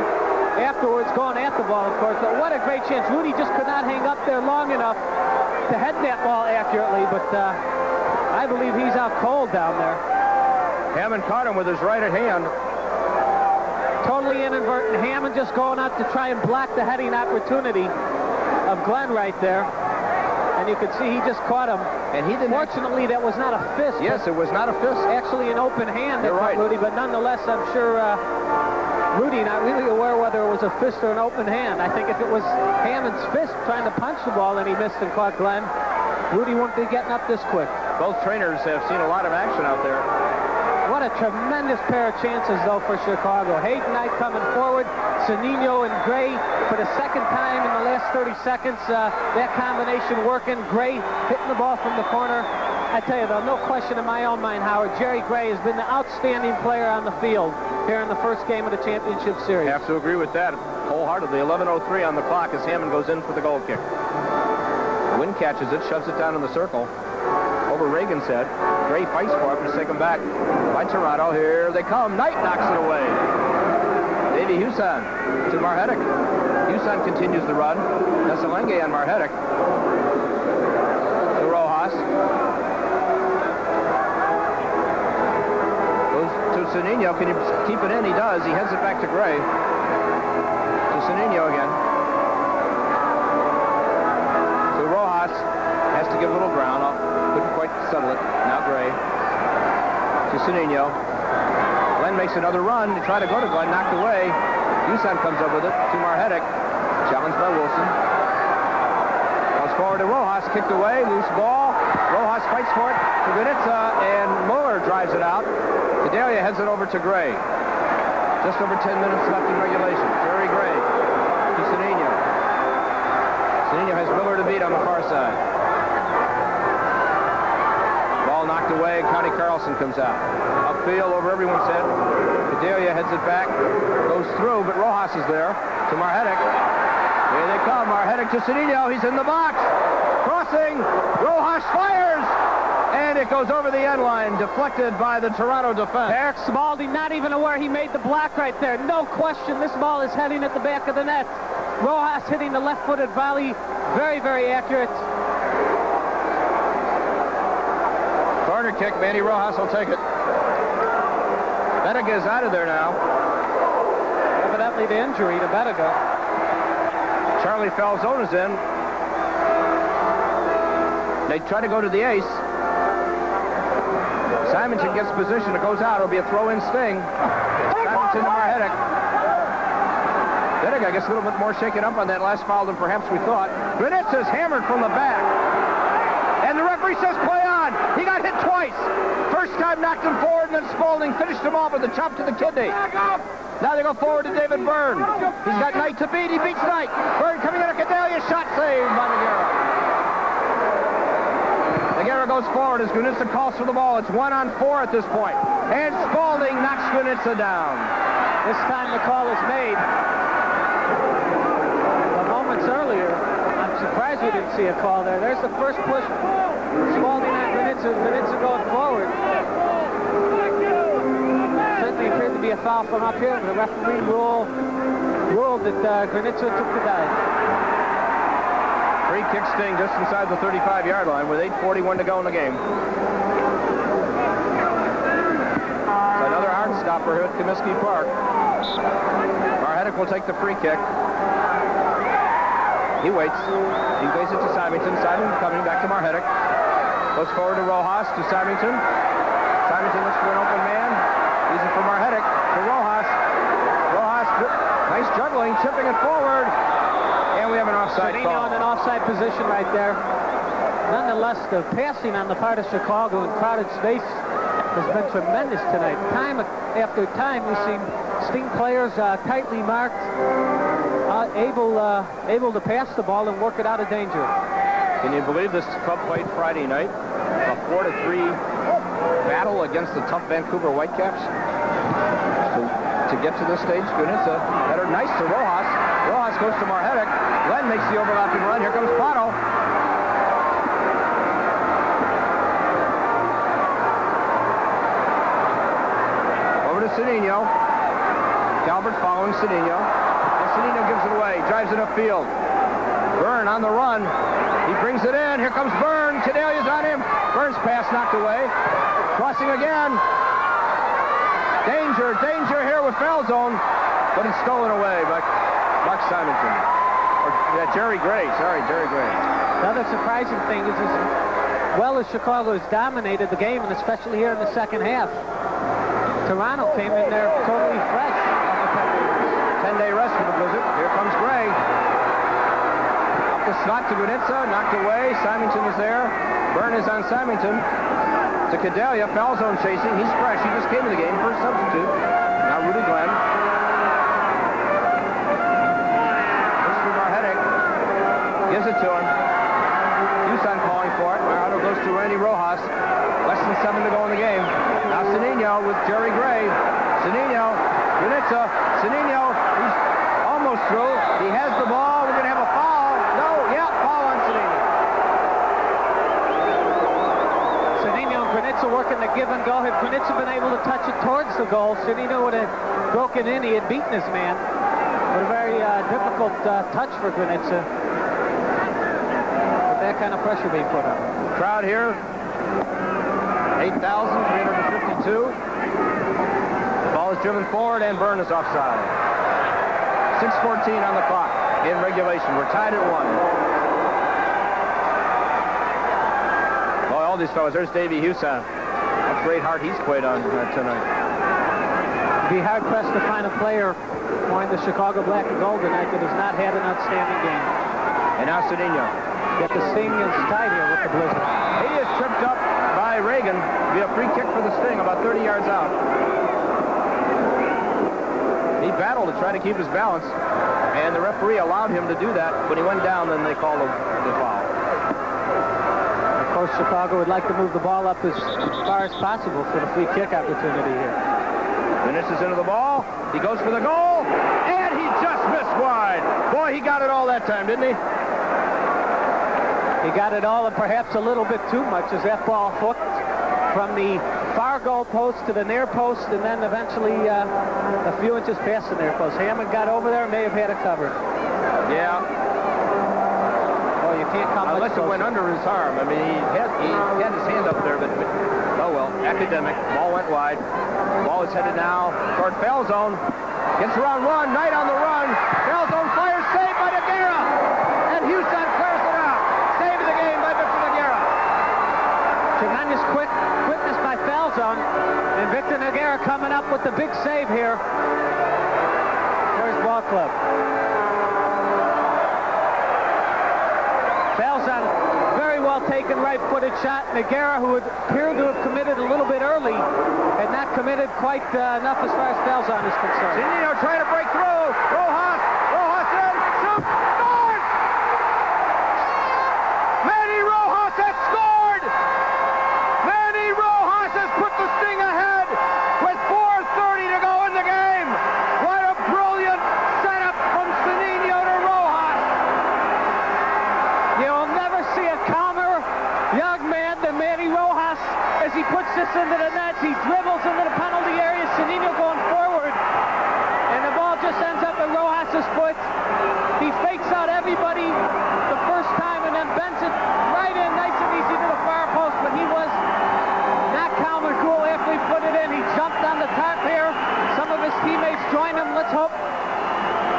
afterwards, going at the ball, of course. But what a great chance. Rudy just could not hang up there long enough to head that ball accurately, but I believe he's out cold down there. Hammond caught him with his right hand. Totally inadvertent. Hammond just going out to try and block the heading opportunity of Glenn right there. And you can see he just caught him. And he didn't. Fortunately, that was not a fist. Yes, it was not a fist. Actually an open hand. You're right. Rudy, but nonetheless, I'm sure Rudy not really aware whether it was a fist or an open hand. I think if it was Hammond's fist trying to punch the ball and he missed and caught Glenn, Rudy wouldn't be getting up this quick. Both trainers have seen a lot of action out there. What a tremendous pair of chances, though, for Chicago. Hayden Knight coming forward. Sonino and Gray for the second time in the last 30 seconds. That combination working. Gray hitting the ball from the corner. I tell you, though, no question in my own mind, Howard, Jerry Gray has been the outstanding player on the field here in the first game of the championship series. I have to agree with that wholeheartedly. 11:03 on the clock as Hammond goes in for the goal kick. Wynn catches it, shoves it down in the circle. Over Reagan's head. Gray fights for it, but it's taken back by Toronto. Here they come. Knight knocks it away. Davey Huson to Marhetic. Huson continues the run. Nesselenge on Marhetic. To Rojas. Goes to Sonino. Can you keep it in? He does. He heads it back to Gray. To Sonino again. To Rojas. Has to give a little ground. Couldn't quite settle it. Now Gray. To Sonino. Glenn makes another run to try to go to Glenn. Knocked away. Huson comes up with it to Marhetic. Challenged by Wilson. Goes forward to Rojas. Kicked away. Loose ball. Rojas fights for it to Granitza, and Muller drives it out. Gedalia heads it over to Gray. Just over 10 minutes left in regulation. Jerry Gray to Sonino. Sonino has Miller to beat on the far side. Ball knocked away. Connie Carlson comes out. Upfield over everyone's head. Gedalia heads it back. Goes through, but Rojas is there to Marhetic. Here they come. Marhetic to Sonino. He's in the box. Crossing. Rojas fires. And it goes over the end line, deflected by the Toronto defense. Eric Spalding not even aware he made the block right there. No question, this ball is heading at the back of the net. Rojas hitting the left-footed volley. Very, very accurate. Corner kick. Manny Rojas will take it. Bettiga is out of there now. Evidently the injury to Bettiga. Charlie Falzone's in. They try to go to the ace. Simonson gets position. It goes out. It'll be a throw-in sting. Simonson to Marhetic. Bettiga gets a little bit more shaken up on that last foul than perhaps we thought. Granitza's hammered from the back. And the referee says play on. He got hit twice. First time knocked him forward, and then Spalding finished him off with a chop to the kidney. Now they go forward to David Byrne. He's got Knight to beat. He beats Knight. Byrne coming out of Gedalia. Shot saved by Nogueira. Nogueira goes forward as Granitza calls for the ball. It's 1-on-4 at this point. And Spalding knocks Granitza down. This time the call is made. Moments earlier, I'm surprised we didn't see a call there. There's the first push. Spalding on Granitza. Granitza going forward. Certainly appeared to be a foul from up here, but the referee ruled that Granitza took the dive. Free kick sting just inside the 35-yard line with 8:41 to go in the game. It's another hard stopper here at Comiskey Park. Marhetic will take the free kick. He waits. He plays it to Simonton. Simonton coming back to Marhetic. Goes forward to Rojas to Simonton. Simonton looks for an open man. Easy for Marhetic. To Rojas. Rojas, nice juggling, chipping it forward. And we have an offside call. In an offside position right there. Nonetheless, the passing on the part of Chicago in crowded space has been tremendous tonight. Time after time, we've seen Sting players tightly marked, able to pass the ball and work it out of danger. Can you believe this club played Friday night? 4-3 battle against the tough Vancouver Whitecaps. To get to this stage, Gunitsa better nice to Rojas. Rojas goes to Marhetic. Glenn makes the overlapping run. Here comes Pato. Over to Cedeno. Calvert following Cedeno. And Cedeno gives it away. Drives it upfield. Byrne on the run. He brings it in. Here comes Byrne. Cadelia's on him. Byrne's pass knocked away. Crossing again. Danger here with Falzone. But it's stolen away by Mark Simonton. Jerry Gray. Sorry, Jerry Gray. The other surprising thing is as well as Chicago has dominated the game, and especially here in the second half, Toronto came in there totally fresh. 10-day rest for the Blizzard. Here comes Gray. Up the slot to Gunitsa, knocked away. Simonton is there. Byrne is on Simonton. To Cadelia, foul zone chasing. He's fresh. He just came in the game, first substitute. Now Rudy Glenn. Mr. Marhetic gives it to him. Houston calling for it. Marado goes to Randy Rojas. Less than 7 to go in the game. Now Cedeno with Jerry Gray. Cedeno, Gunitsa. Cedeno, he's almost through. He has the ball. We're going to have a foul. No, yeah, foul on Cedeno. Cedeno and Gunitsa working the give and go. Had Gunitsa been able to touch it towards the goal, Cedeno would have broken in. He had beaten his man. But a very difficult touch for Gunitsa. With that kind of pressure being put on. Crowd here, 8,352. The ball is driven forward and Byrne is offside. 6:14 on the clock in regulation. We're tied at 1. Boy, all these fellas. There's Davey Houston. What great heart he's played on tonight. Be hard-pressed to find a player on the Chicago Black and Gold tonight that has not had an outstanding game. And now Cedeno. Yet the Sting is tied here with the Blizzard. He is tripped up by Reagan. It'll be a free kick for the Sting, about 30 yards out. He battled to try to keep his balance, and the referee allowed him to do that. When he went down, then they called the foul. Of course, Chicago would like to move the ball up as far as possible for the free kick opportunity here. Finishes into the ball. He goes for the goal, and he just missed wide. Boy, he got it all that time, didn't he? He got it all and perhaps a little bit too much as that ball hooked from the far goal post to the near post and then eventually a few inches past the near post. Hammond got over there and may have had it covered. Yeah. Well, you can't come unless it went under his arm. I mean, he had his hand up there, but oh well. Academic. Ball went wide. Ball is headed now toward foul zone. Gets around one. Knight on the run. Foul zone fires. Saved by Nogueira. And Houston clears it out. Save of the game by Victor Nogueira. Tremendous quickness by Falzone, and Victor Nogueira coming up with the big save here. There's ball club. Falzone, very well taken right-footed shot. Nogueira, who would appear to have committed a little bit early, had not committed quite enough as far as Falzone is concerned. Cedeno trying to break through. Rojas in, shoot, scored! Manny Rojas has scored! Manny Rojas has put the Sting ahead with 4:30 to go in the game. What a brilliant setup from Cedeno to Rojas. You'll never see a calmer young man than Manny Rojas as he puts this into the net. He dribbles into the penalty area. Cedeno going forward, and the ball just ends up at Rojas' foot. He fakes out everybody the first time and then bends it right in nice and easy to the far post, but he was not calm and cool after he put it in. He jumped on the top here. Some of his teammates joined him. Let's hope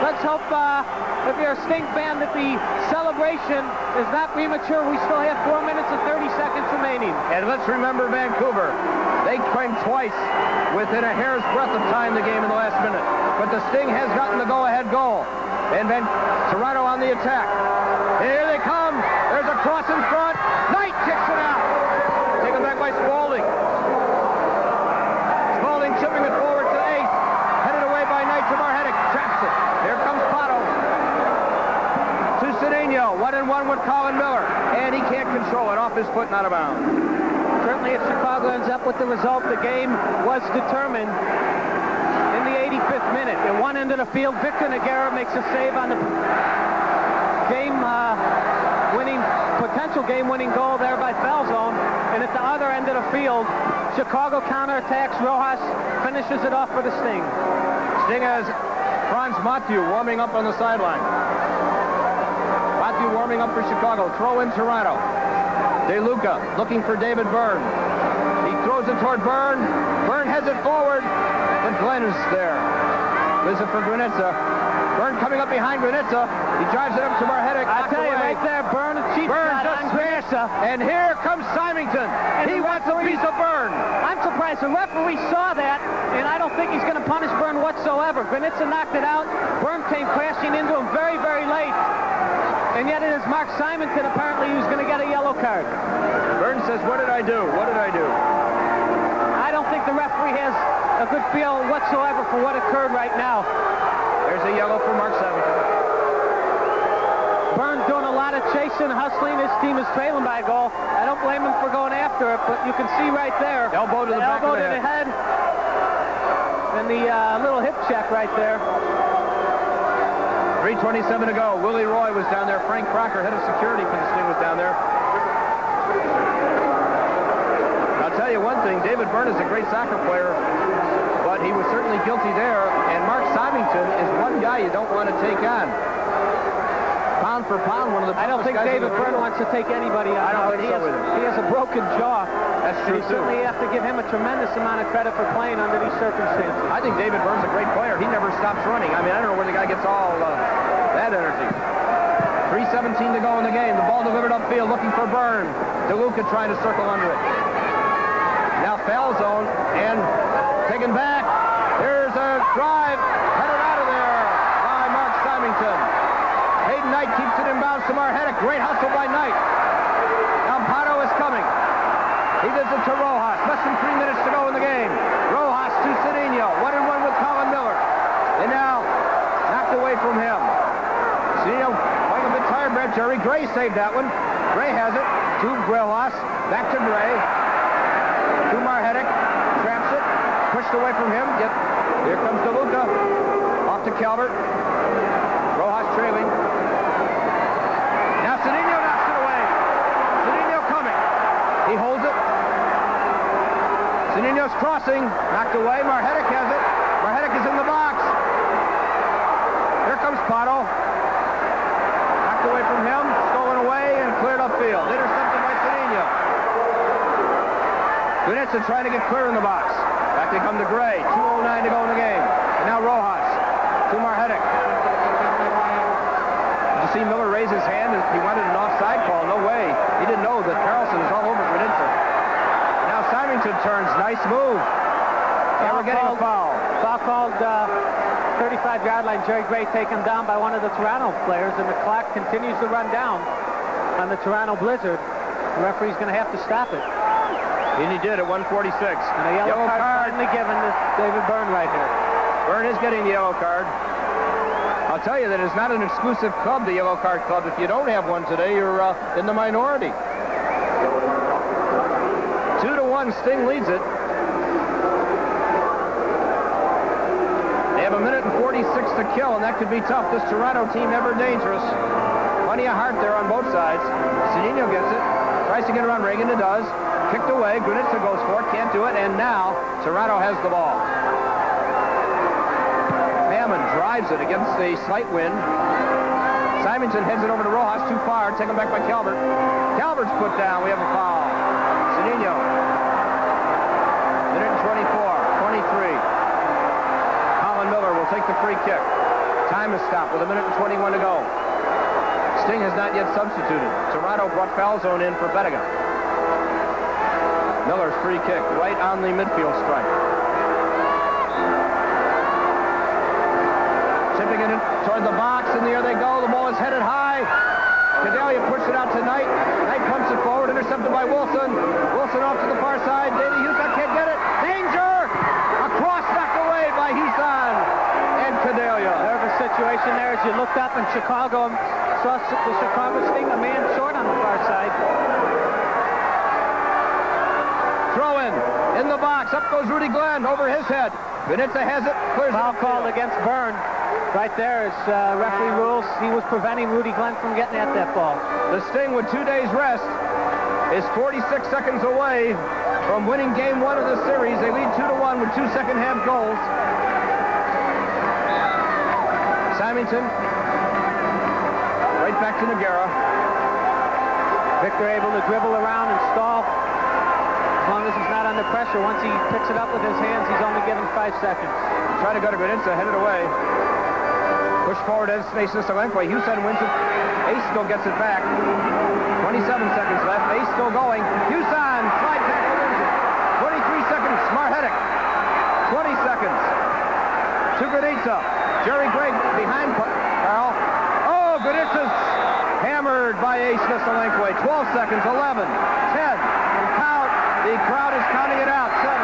if you're a Sting fan that the celebration is not premature. We still have 4 minutes and 30 seconds remaining. And let's remember Vancouver. They claimed twice within a hair's breadth of time the game in the last minute. But the Sting has gotten the go-ahead goal. And then Toronto on the attack. Here they come. There's a cross in front. Knight kicks it out. Taken back by Spaulding. Spaulding chipping it forward to Ace. Headed away by Knight to Marhetic. Traps it. Here comes Pato. To Cedeno. 1-1 with Colin Miller. And he can't control it. Off his foot, not out of bounds. Certainly, if Chicago ends up with the result, the game was determined in the 85th minute. At one end of the field, Victor Nogueira makes a save on the potential game-winning goal there by Falzone. And at the other end of the field, Chicago counterattacks. Rojas finishes it off for the Sting. Sting has Franz Mathieu warming up on the sideline. Mathieu warming up for Chicago. Throw in Toronto. DeLuca looking for David Byrne. He throws it toward Byrne. Byrne heads it forward, but Glenn is there. Gives it for Granitza. Byrne coming up behind Granitza. He drives it up to Marhetic. I tell you, right there, Byrne cheap shot on Granitza. And here comes Symington. And he wants a piece of Byrne. I'm surprised. The referee saw that, and I don't think he's going to punish Byrne whatsoever. Granitza knocked it out. Byrne came crashing into him very, very late. And yet it is Mark Symington apparently who's going to get a yellow card. Byrne says, what did I do? What did I do? I don't think the referee has a good feel whatsoever for what occurred right now. There's a yellow for Mark Symington. Byrne doing a lot of chasing, hustling. His team is trailing by a goal. I don't blame him for going after it, but you can see right there. Elbow to the back of the head. And the little hip check right there. 3:27 to go. Willie Roy was down there. Frank Crocker, head of security for the Sting, was down there. I'll tell you one thing. David Byrne is a great soccer player, but he was certainly guilty there. And Mark Symington is one guy you don't want to take on. Pound for pound, one of the. I don't think David Byrne wants to take anybody on. I don't think so either. He has a broken jaw. That's true, too. Certainly have to give him a tremendous amount of credit for playing under these circumstances. I think David Byrne's a great player. He never stops running. I mean, I don't know where the guy gets all that energy. 3:17 to go in the game. The ball delivered upfield, looking for Byrne. DeLuca trying to circle under it. Now foul zone, and taken back. There's a drive, headed out of there by Mark Symington. Hayden Knight keeps it inbounds to Marhetic. Great hustle by Knight. Now Pato is coming. He gives it to Rojas. Less than 3 minutes to go in the game. Rojas to Cedinho. 1-1 with Colin Miller. And now knocked away from him. Cedinho playing a bit tired, Brett. Jerry Gray saved that one. Gray has it to Rojas. Back to Gray. To Marhetic. Traps it. Pushed away from him. Here comes DeLuca. Off to Calvert. Rojas trailing. Now Cedinho knocks it away. Cedinho coming. He holds it. Cedinho's crossing. Knocked away. Marhetic has it. Marhetic is in the box. Here comes Pato. Knocked away from him. Stolen away and cleared upfield. Intercepted by Cedinho. Granitza trying to get clear in the box. Back they come to Gray. 2:09 to go in the game. And now Rojas to Marhetic. Did you see Miller raise his hand? He wanted an offside call. No way. He didn't know that Carlson is all over Granitza. Now Symington turns. Nice move. And we're getting a foul. Foul called 35-yard line. Jerry Gray taken down by one of the Toronto players, and the clock continues to run down on the Toronto Blizzard. The referee's going to have to stop it. And he did at 1:46. And a yellow card finally given to David Byrne right here. Byrne is getting the yellow card. I'll tell you that it's not an exclusive club, the yellow card club. If you don't have one today, you're in the minority. 2-1, Sting leads it. They have 1:46 to kill, and that could be tough. This Toronto team ever dangerous. Plenty of heart there on both sides. Cedinho gets it. Tries to get around Reagan. It does. Kicked away. Granitza goes for it. Can't do it. And now Toronto has the ball. Hammond drives it against the slight wind. Symington heads it over to Rojas. Too far. Taken back by Calvert. Calvert's put down. We have a foul. Cedinho. 1:24. 23. Colin Miller will take the free kick. Time is stopped with 1:21 to go. Sting has not yet substituted. Toronto brought foul zone in for Bettiga. Miller's free kick right on the midfield stripe. Chipping it in toward the box, and there they go. The ball is headed high. Cadelia pushed it out to Knight. Knight pumps it forward, intercepted by Wilson. Wilson off to the far side. Davey Huson can't get it. Danger! A cross knocked away by Huson and Cadelia. Nervous situation there as you looked up in Chicago and saw the Chicago Sting a man short on the far side. Throw in the box. Up goes Rudy Glenn over his head. Granitza has it. Clears Foul it. called against Byrne. Right there is referee rules. He was preventing Rudy Glenn from getting at that ball. The Sting, with 2 days rest, is 46 seconds away from winning game 1 of the series. They lead 2-1 with 2 second-half goals. Symington, right back to Nogueira. Victor able to dribble around and stall. As long as he's not under pressure. Once he picks it up with his hands, he's only given 5 seconds. Trying to go to Granitza, headed away. Push forward as Mason Solenkwe. Houston wins it. Ace still gets it back. 27 seconds left. Ace still going. Houston slides back and wins it. 23 seconds. Marhetic. 20 seconds. To Granitza. Jerry Gregg behind Carl. Oh, Granitza's hammered by Ace Solenkwe. 12 seconds. 11. 10. And count. The crowd is counting it out. 7.